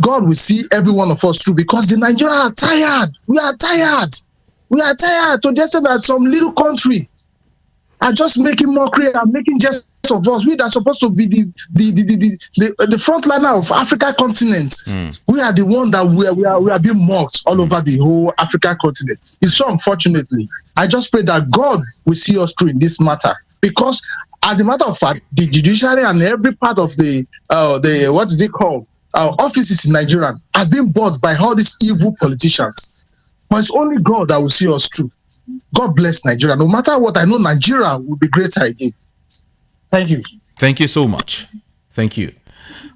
God will see every one of us through because the Nigerians are tired. We are tired. We are tired to the extent that some little country are just making mockery and making jest of us. We that are supposed to be the front liner of Africa continent. We are the one that we are being mocked all over the whole African continent. It's so unfortunately. I just pray that God will see us through in this matter because, as a matter of fact, the judiciary and every part of the what is it called? Offices in Nigeria have been bought by all these evil politicians. But it's only God that will see us through. God bless Nigeria. No matter what, I know Nigeria will be greater again. Thank you. Thank you so much. Thank you.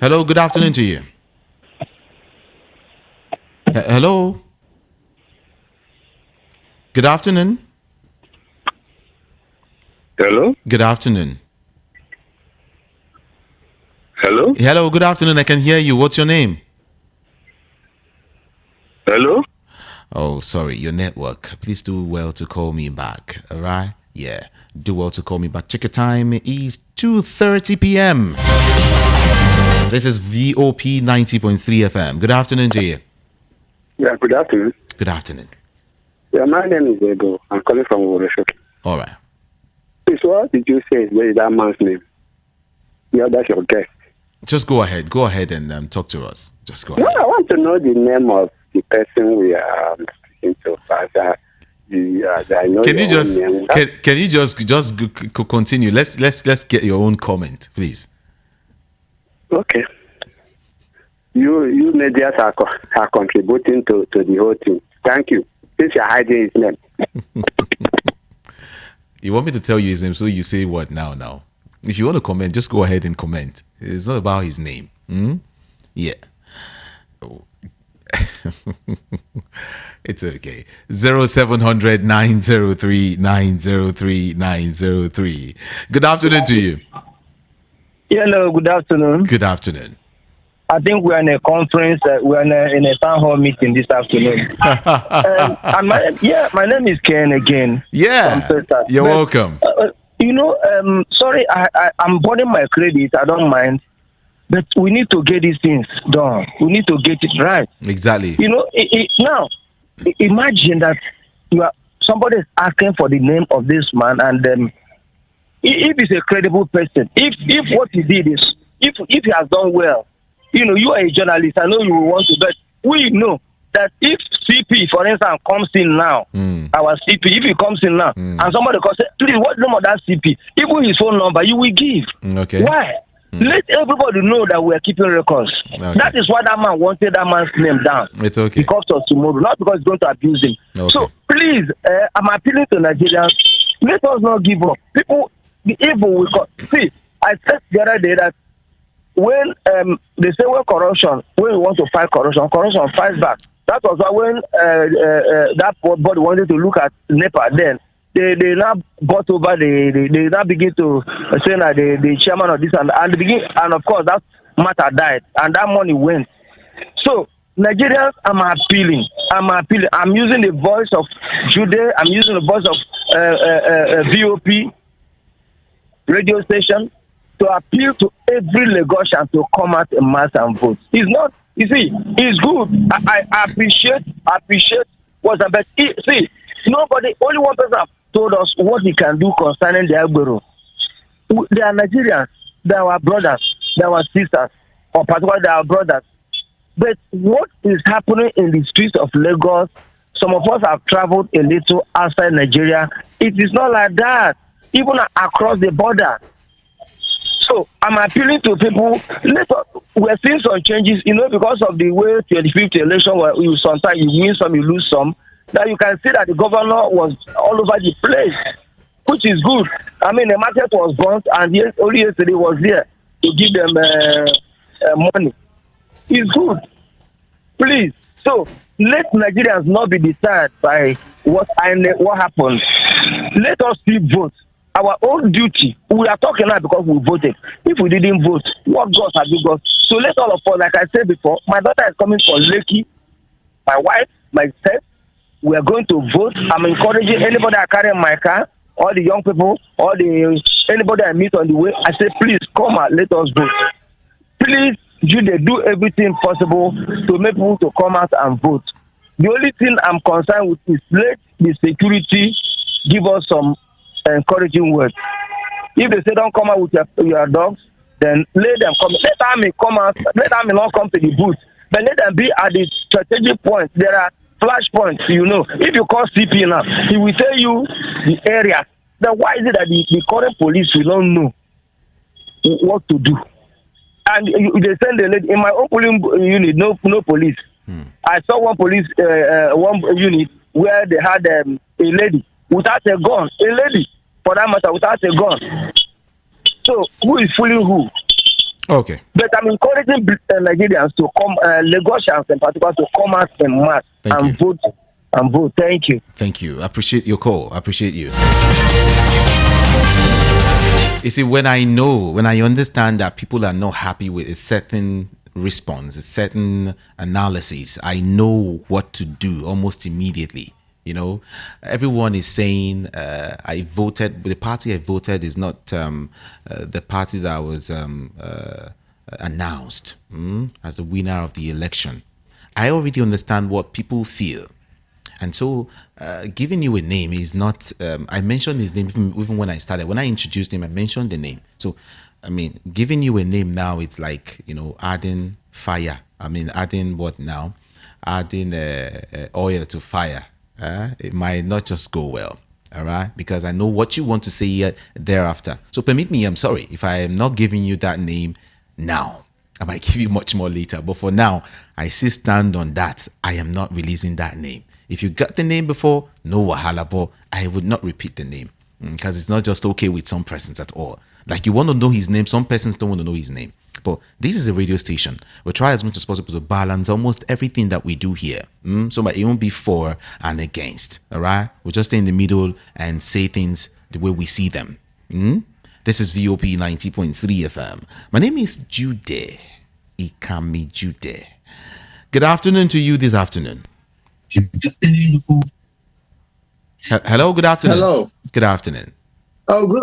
Hello, good afternoon to you. Hello. Good afternoon. Hello. Good afternoon. Hello. Hello, good afternoon. I can hear you. What's your name? Hello. Oh, sorry, your network. Please do well to call me back. All right? Yeah, do well to call me back. Check your time. It is 2:30 p.m. This is VOP 90.3 FM. Good afternoon to you. Yeah, good afternoon. Good afternoon. Yeah, my name is Ego. I'm calling from Worship. All right. Please, what did you say? Where is that man's name? Yeah, that's your guest. Just go ahead. Go ahead and talk to us. Just go ahead. No, I want to know the name of the person we are speaking to. I know can you just name. can you just continue? Let's get your own comment, please. Okay. You media are contributing to the whole thing. Thank you. Since you're hiding his name. You want me to tell you his name, so you say what now? If you want to comment, just go ahead and comment. It's not about his name. Yeah. It's okay. 0700 903 903 903. Good afternoon to you. Hello, good afternoon. Good afternoon. I think we're in a conference. We're in a town hall meeting this afternoon. My name is Ken again. Yeah, you're welcome. Sorry, I'm burning my credit. I don't mind. But we need to get these things done. We need to get it right. Exactly. Now, imagine that somebody is asking for the name of this man, and if he's a credible person, if what he did is, if he has done well, you are a journalist. I know you will want to, but we know that if CP, for instance, comes in now, our CP, if he comes in now, and somebody calls, please, what name of that CP? Even his phone number, you will give. Okay. Why? Let everybody know that we are keeping records. Okay. That is why that man wanted that man's name down. It's okay. Because of tomorrow, not because he's going to abuse him. Okay. So please, I'm appealing to Nigerians. Let us not give up. People, the evil will come. See, I said the other day that when they say when we want to fight corruption fights back. That was why when that body wanted to look at NEPA then, they now got over, they now begin to say that the chairman of this and of course that matter died and that money went. So Nigerians, I'm appealing. I'm using the voice of Jude. I'm using the voice of VOP radio station to appeal to every Lagosian to come out in mass and vote. It's not, you see, it's good. I appreciate what's but see, nobody, only one person have told us what we can do concerning the Agbero. They are Nigerians, they are our brothers, they are our sisters, or particularly they are our brothers. But what is happening in the streets of Lagos, some of us have traveled a little outside Nigeria. It is not like that, even across the border. So I'm appealing to people. We're seeing some changes, because of the way 25th election, where sometimes you win some, you lose some. Now you can see that the governor was all over the place, which is good. I mean, the market was burnt, and only yesterday was there to give them money. It's good. Please. So let Nigerians not be deterred by what happened. Let us still vote. Our own duty. We are talking now because we voted. If we didn't vote, what God have you got? So let all of us, like I said before, my daughter is coming from Lekki, my wife, myself, we are going to vote. I'm encouraging anybody that carry my car, all the young people, anybody I meet on the way, I say, please come out, let us vote. Please, Jude, do everything possible to make people to come out and vote. The only thing I'm concerned with is let the security give us some encouraging words. If they say don't come out with your dogs, then let them come. Let army come out. Let army not come to the booth, but let them be at the strategic points. There are flash points. If you call CP now, he will tell you the area. Then why is it that the current police will not know what to do? And they send the lady in my own polling unit. No police. I saw one police one unit where they had a lady without a gun. A lady, for that matter, without a gun. So who is fooling who? Okay. But I'm encouraging Nigerians to come, Lagosians in particular, to come out in mass and vote. And vote. Thank you. Thank you. I appreciate your call. I appreciate you. You see, when I understand that people are not happy with a certain response, a certain analysis, I know what to do almost immediately. Everyone is saying I voted. The party I voted is not the party that was announced as the winner of the election. I already understand what people feel. And so giving you a name is not, I mentioned his name even when I started. When I introduced him, I mentioned the name. So, I mean, giving you a name now, it's like, adding fire. I mean, adding what now? Adding oil to fire. It might not just go well. All right? Because I know what you want to say thereafter. So permit me, I'm sorry, if I am not giving you that name now. I might give you much more later. But for now, I still stand on that. I am not releasing that name. If you got the name before, no wahala, but I would not repeat the name because it's not just okay with some persons at all. Like you want to know his name, some persons don't want to know his name. But this is a radio station. We try as much as possible to balance almost everything that we do here. So it won't be for and against. All right? We'll just stay in the middle and say things the way we see them. This is VOP 90.3 FM. My name is Jude. Ikami Jude. Good afternoon to you this afternoon. Hello, good afternoon. Hello. Good afternoon. Oh, good.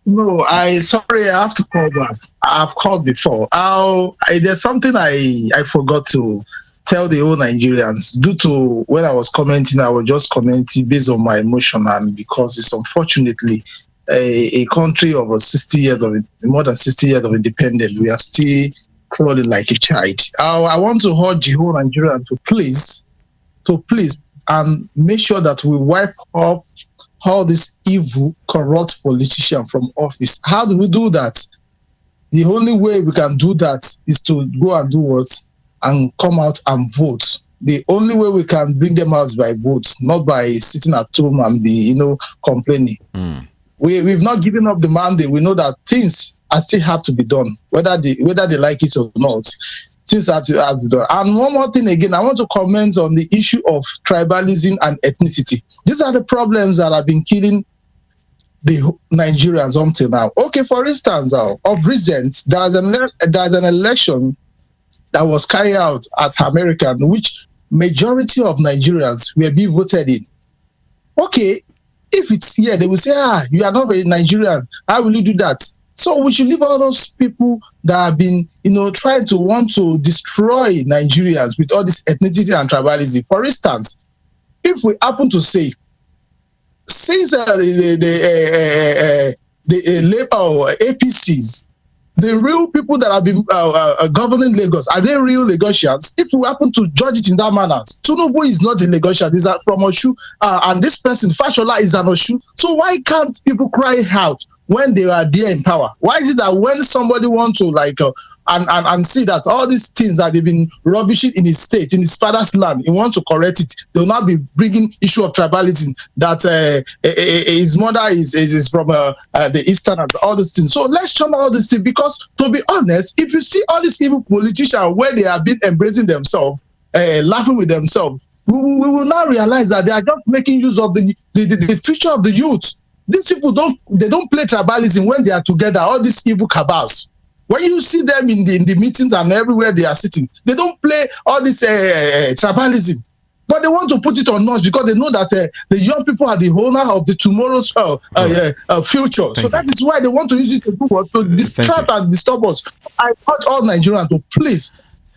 No, sorry, I have to call back. I've called before. There's something I forgot to tell the whole Nigerians. Due to when I was commenting, I was just commenting based on my emotion, and because it's unfortunately a country of more than 60 years of independence, we are still crawling like a child. I want to urge the whole Nigerian to please and make sure that we wipe up all this evil, corrupt politician from office. How do we do that? The only way we can do that is to go and do what? And come out and vote. The only way we can bring them out is by votes, not by sitting at home and be, complaining. We've not given up the mandate. We know that things still have to be done, whether they like it or not. Things have to be done. And one more thing again, I want to comment on the issue of tribalism and ethnicity. These are the problems that have been killing the Nigerians until now. Okay, for instance, of recent, there's an election that was carried out at America, which majority of Nigerians were being voted in. Okay, if it's here, they will say, you are not a Nigerian. How will you do that? So we should leave all those people that have been, trying to want to destroy Nigerians with all this ethnicity and tribalism. For instance, if we happen to say, since the Labour APCs, the real people that have been governing Lagos, are they real Lagosians? If we happen to judge it in that manner, Tinubu is not a Lagosian, he's from Oshu, and this person, Fashola, is an Oshu. So why can't people cry out when they are there in power? Why is it that when somebody wants to and see that all these things that they've been rubbishing in his state, in his father's land, he wants to correct it, they'll not be bringing issue of tribalism, that his mother is from the eastern and all these things. So let's channel all these things, because to be honest, if you see all these evil politicians where they have been embracing themselves, laughing with themselves, we will now realize that they are just making use of the future of the youth. These people don't play tribalism when they are together, all these evil cabals. When you see them in the meetings and everywhere they are sitting, they don't play all this tribalism. But they want to put it on us because they know that the young people are the owner of the tomorrow's future. So that is why they want to use it to distract and disturb us. I urge all Nigerians to please,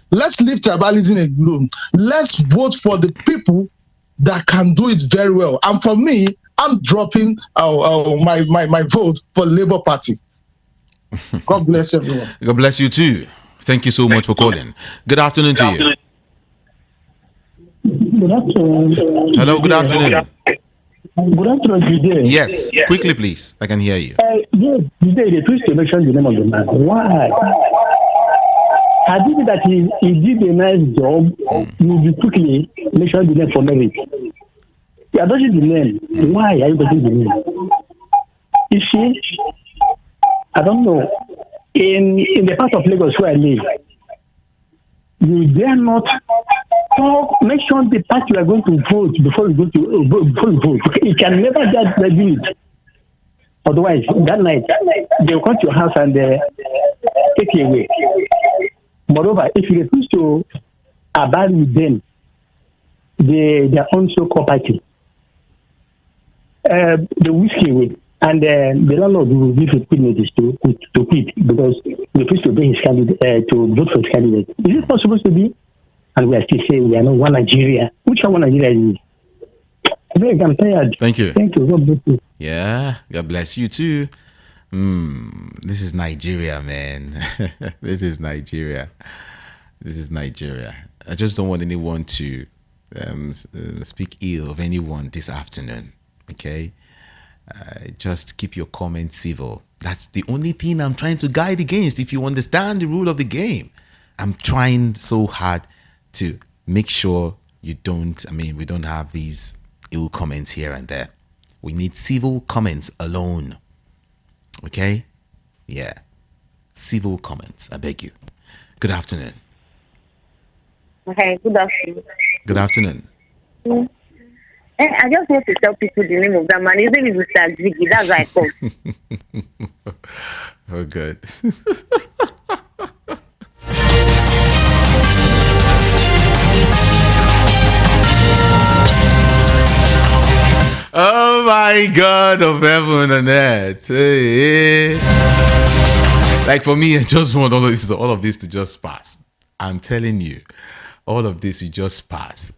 let's leave tribalism alone. Let's vote for the people that can do it very well. And for me, I'm dropping my vote for Labour Party. God bless everyone. God bless you too. Thank you so much for calling. Good afternoon to you. Good afternoon. Hello, good afternoon. Good afternoon, Jide. Yes, quickly please. I can hear you. Yes, Jide, they twist to mention the name of the man. Why? I think that he did a nice job. You will quickly mention the name for merit. You are dodging the name. Why are you dodging the name? You see, I don't know. In the part of Lagos where I live, you dare not mention the party you are going to vote before you go to vote. You can never do it. Otherwise, that night they will come to your house and take you away. Moreover, if you refuse to abide with them, they are also property. The whiskey away. And the landlord will give you quit notice to quit because he refused to bring his candidate to vote for his candidate. Is it not supposed to be? And we are still saying we are not one Nigeria. Which one Nigeria is? I'm tired. Thank you. Thank you. God bless you. Yeah, God bless you too. This is Nigeria, man. This is Nigeria. I just don't want anyone to speak ill of anyone this afternoon. Okay? Just keep your comments civil. That's the only thing I'm trying to guide against. If you understand the rule of the game, I'm trying so hard to make sure we don't have these ill comments here and there. We need civil comments alone. Okay? Yeah. Civil comments, I beg you. Good afternoon. Okay, good afternoon. Good afternoon. I just want to tell people the name of that man. His name is Mr. Ziggy. That's why I called. Oh, good. Oh my God of heaven and earth. Hey. Like for me, I just want all of this to just pass. I'm telling you, all of this will just pass.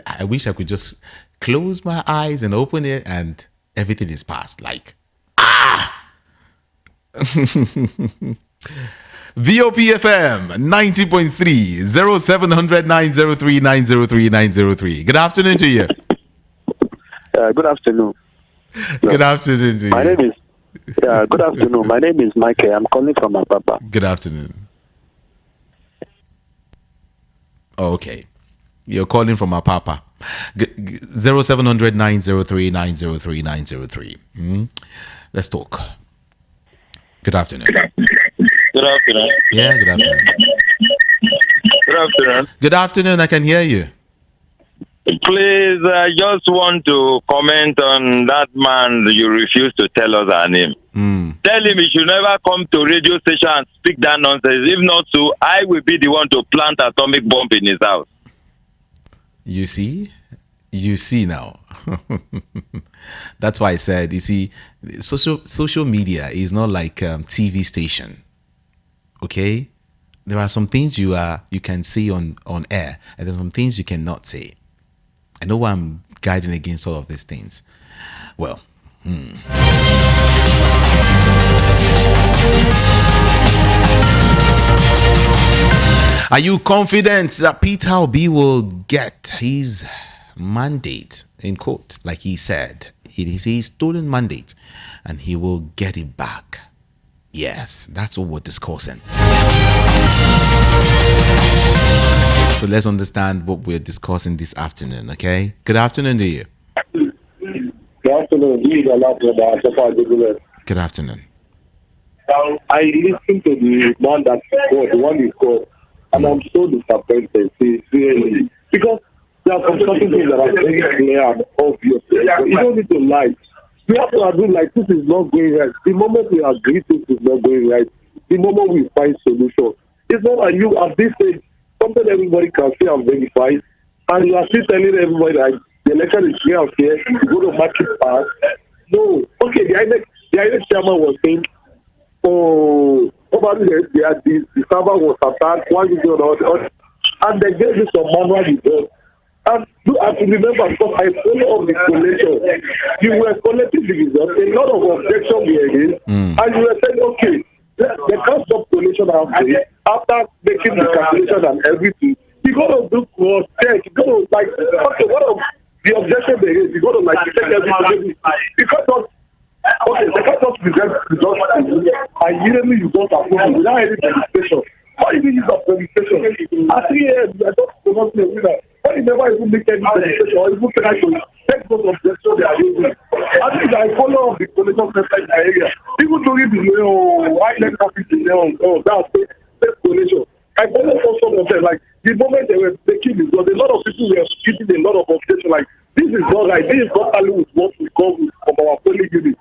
I wish I could just close my eyes and open it and everything is past. Like, VOPFM 90.3 0700 903 903 903. Good afternoon to you. Good afternoon. Good afternoon to you. My name is good afternoon. My name is Michael. I'm calling from Apapa. Good afternoon. Oh, okay. You're calling from Apapa. 0700 903 903 903. Let's talk. Good afternoon. Good afternoon. Yeah, good afternoon. Good afternoon. Good afternoon. I can hear you. Please, I just want to comment on that man you refuse to tell us our name. Tell him he should never come to radio station and speak that nonsense. If not so, I will be the one to plant atomic bomb in his house. You see? You see now. That's why I said, you see, social media is not like TV station. Okay? There are some things you can say on air, and there's some things you cannot say. I know why I'm guiding against all of these things. Well, Are you confident that Peter Obi will get his mandate in court? Like he said, it is his stolen mandate and he will get it back. Yes, that's what we're discussing. So let's understand what we're discussing this afternoon, okay? Good afternoon to you. Good afternoon. Good afternoon. I listened to the man that called, the one you called, and I'm so disappointed, really. Because there are some certain things that are very clear and obvious. You don't need to lie. We have to agree like this is not going right. The moment we agree this is not going right, the moment we find solution. It's not like you at this stage, something everybody can see and verify, and you are still telling everybody that the election is clear and fair, you go to mark it past. No. Okay, the INEC chairman was saying, probably the server was attacked, one is on the other, and they gave me some manual results. And you have to remember, because I follow up the collation, you were collecting the results, a lot of objections were raised, and you were saying, okay, they can't stop collation after making the calculation and everything. You got to do cross check, you got to like, okay, what of the objection they raised, you got to like check everything. Because of, okay, they can't just present results and immediately you don't approve it without any registration. Why even use that registration? At 3 a.m., I just pronounce the winner. Why you never even make any registration or even try to take those objections they are using? I think I follow up the collation center in the area. People don't even know why let capital that's the collation. I follow up some of them, like the moment they were taking this, a lot of people were giving a lot of objections, like this is not right, this is not only with what we call from our polling unit.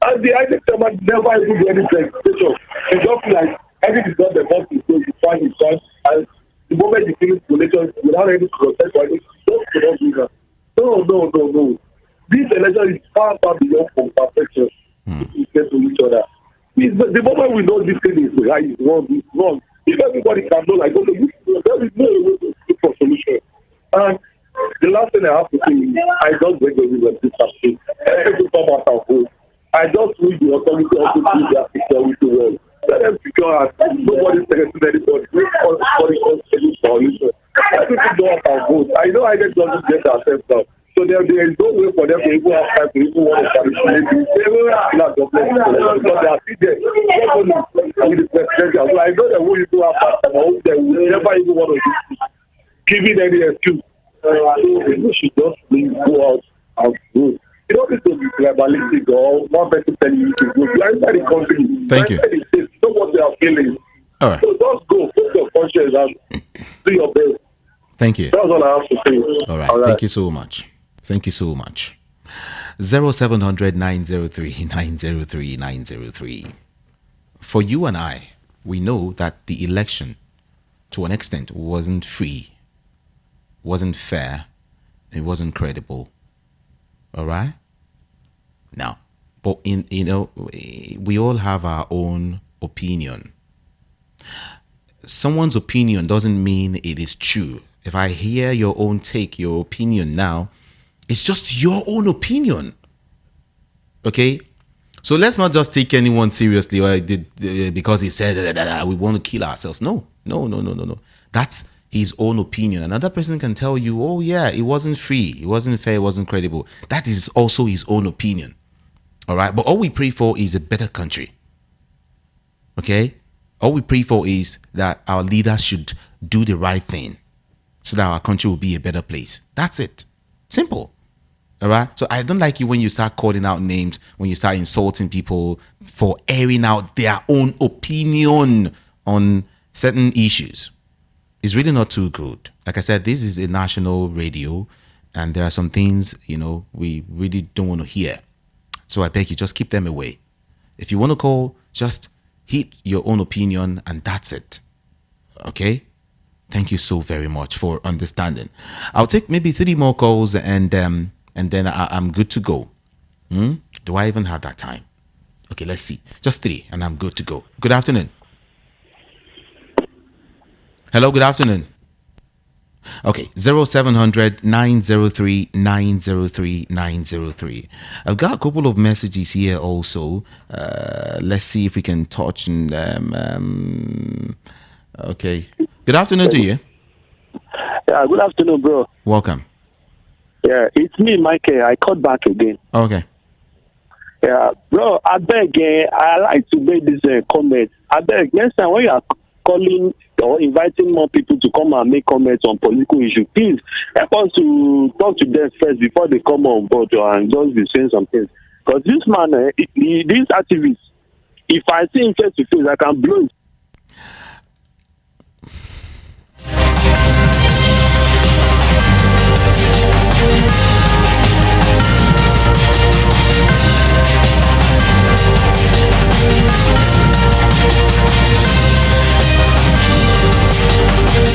And the INEC chairman never even do any presentation. It's just like everything is not the most to do, you find his son, and the moment you finish collation without any process or anything, don't do that. No. This election is far beyond from perfection. We say to each other. The moment we know this thing is right, is wrong, it's wrong. If everybody can know, like, okay, there is no way to look for solution. And the last thing I have to say is, I don't beg everyone to something. Every come out and vote. I just wish the authority also do their security well. Let them secure us. Nobody's threatening anybody. Nobody wants any solution. Let people go out and vote. I know I just doesn't get ourselves down. So there is no way for them to even have time to even want to participate in because they are still there. With the presidential. So I know that we do have time, but they will never even want to give it any excuse. So people should just please go out and vote. You don't need to be tribalistic or one person telling you to go. You are inside the country. Thank you. You know what they are feeling. All right. So just go, put your conscience and do your best. Thank you. That's all I have to say. All right. Thank you so much. Thank you so much. 0700 903 903 903. For you and I, we know that the election, to an extent, wasn't free, wasn't fair, it wasn't credible. All right. Now, but we all have our own opinion. Someone's opinion doesn't mean it is true. If I hear your own take, your opinion now, it's just your own opinion. Okay? So let's not just take anyone seriously or because he said we want to kill ourselves. No. That's his own opinion. Another person can tell you, oh yeah, it wasn't free, it wasn't fair, it wasn't credible. That is also his own opinion. All right? But all we pray for is a better country. Okay? All we pray for is that our leaders should do the right thing so that our country will be a better place. That's it. Simple. All right. So I don't like it when you start calling out names, when you start insulting people for airing out their own opinion on certain issues. It's really not too good. Like I said, this is a national radio. and there are some things, we really don't want to hear. So I beg you, just keep them away. If you want to call, just hit your own opinion, and that's it. Okay? Thank you so very much for understanding. I'll take maybe 3 more calls, and then I'm good to go. Do I even have that time? Okay, let's see. Just 3, and I'm good to go. Good afternoon. Hello, good afternoon. Okay, 0700 903 903 903. I've got a couple of messages here also. Let's see if we can touch on them. Okay. Good afternoon to you. Yeah, good afternoon, bro. Welcome. Yeah, it's me, Michael. I called back again. Okay. Yeah, bro, I beg, I like to make this comment. I beg, next time when you are calling or inviting more people to come and make comments on political issues, please help us to talk to them first before they come on board and just be saying some things. Because this man, this activist, if I see him face to face, I can blow him.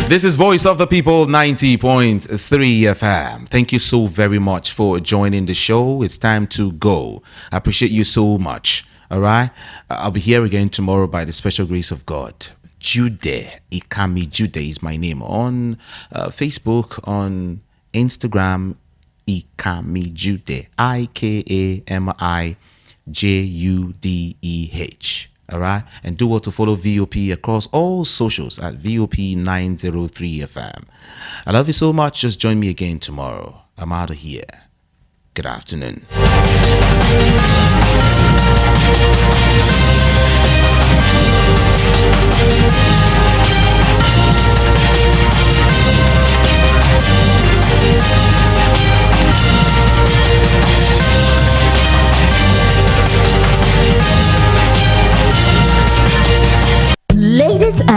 This is Voice of the People 90.3 FM. Thank you so very much for joining the show. It's time to go. I appreciate you so much. All right. I'll be here again tomorrow by the special grace of God. Jude Ikami Jude is my name on Facebook, on Instagram. Ikami Jude, IKAMIJUDEH. All right, and do well to follow VOP across all socials at VOP 903 FM. I love you so much. Just join me again tomorrow. I'm out of here. Good afternoon.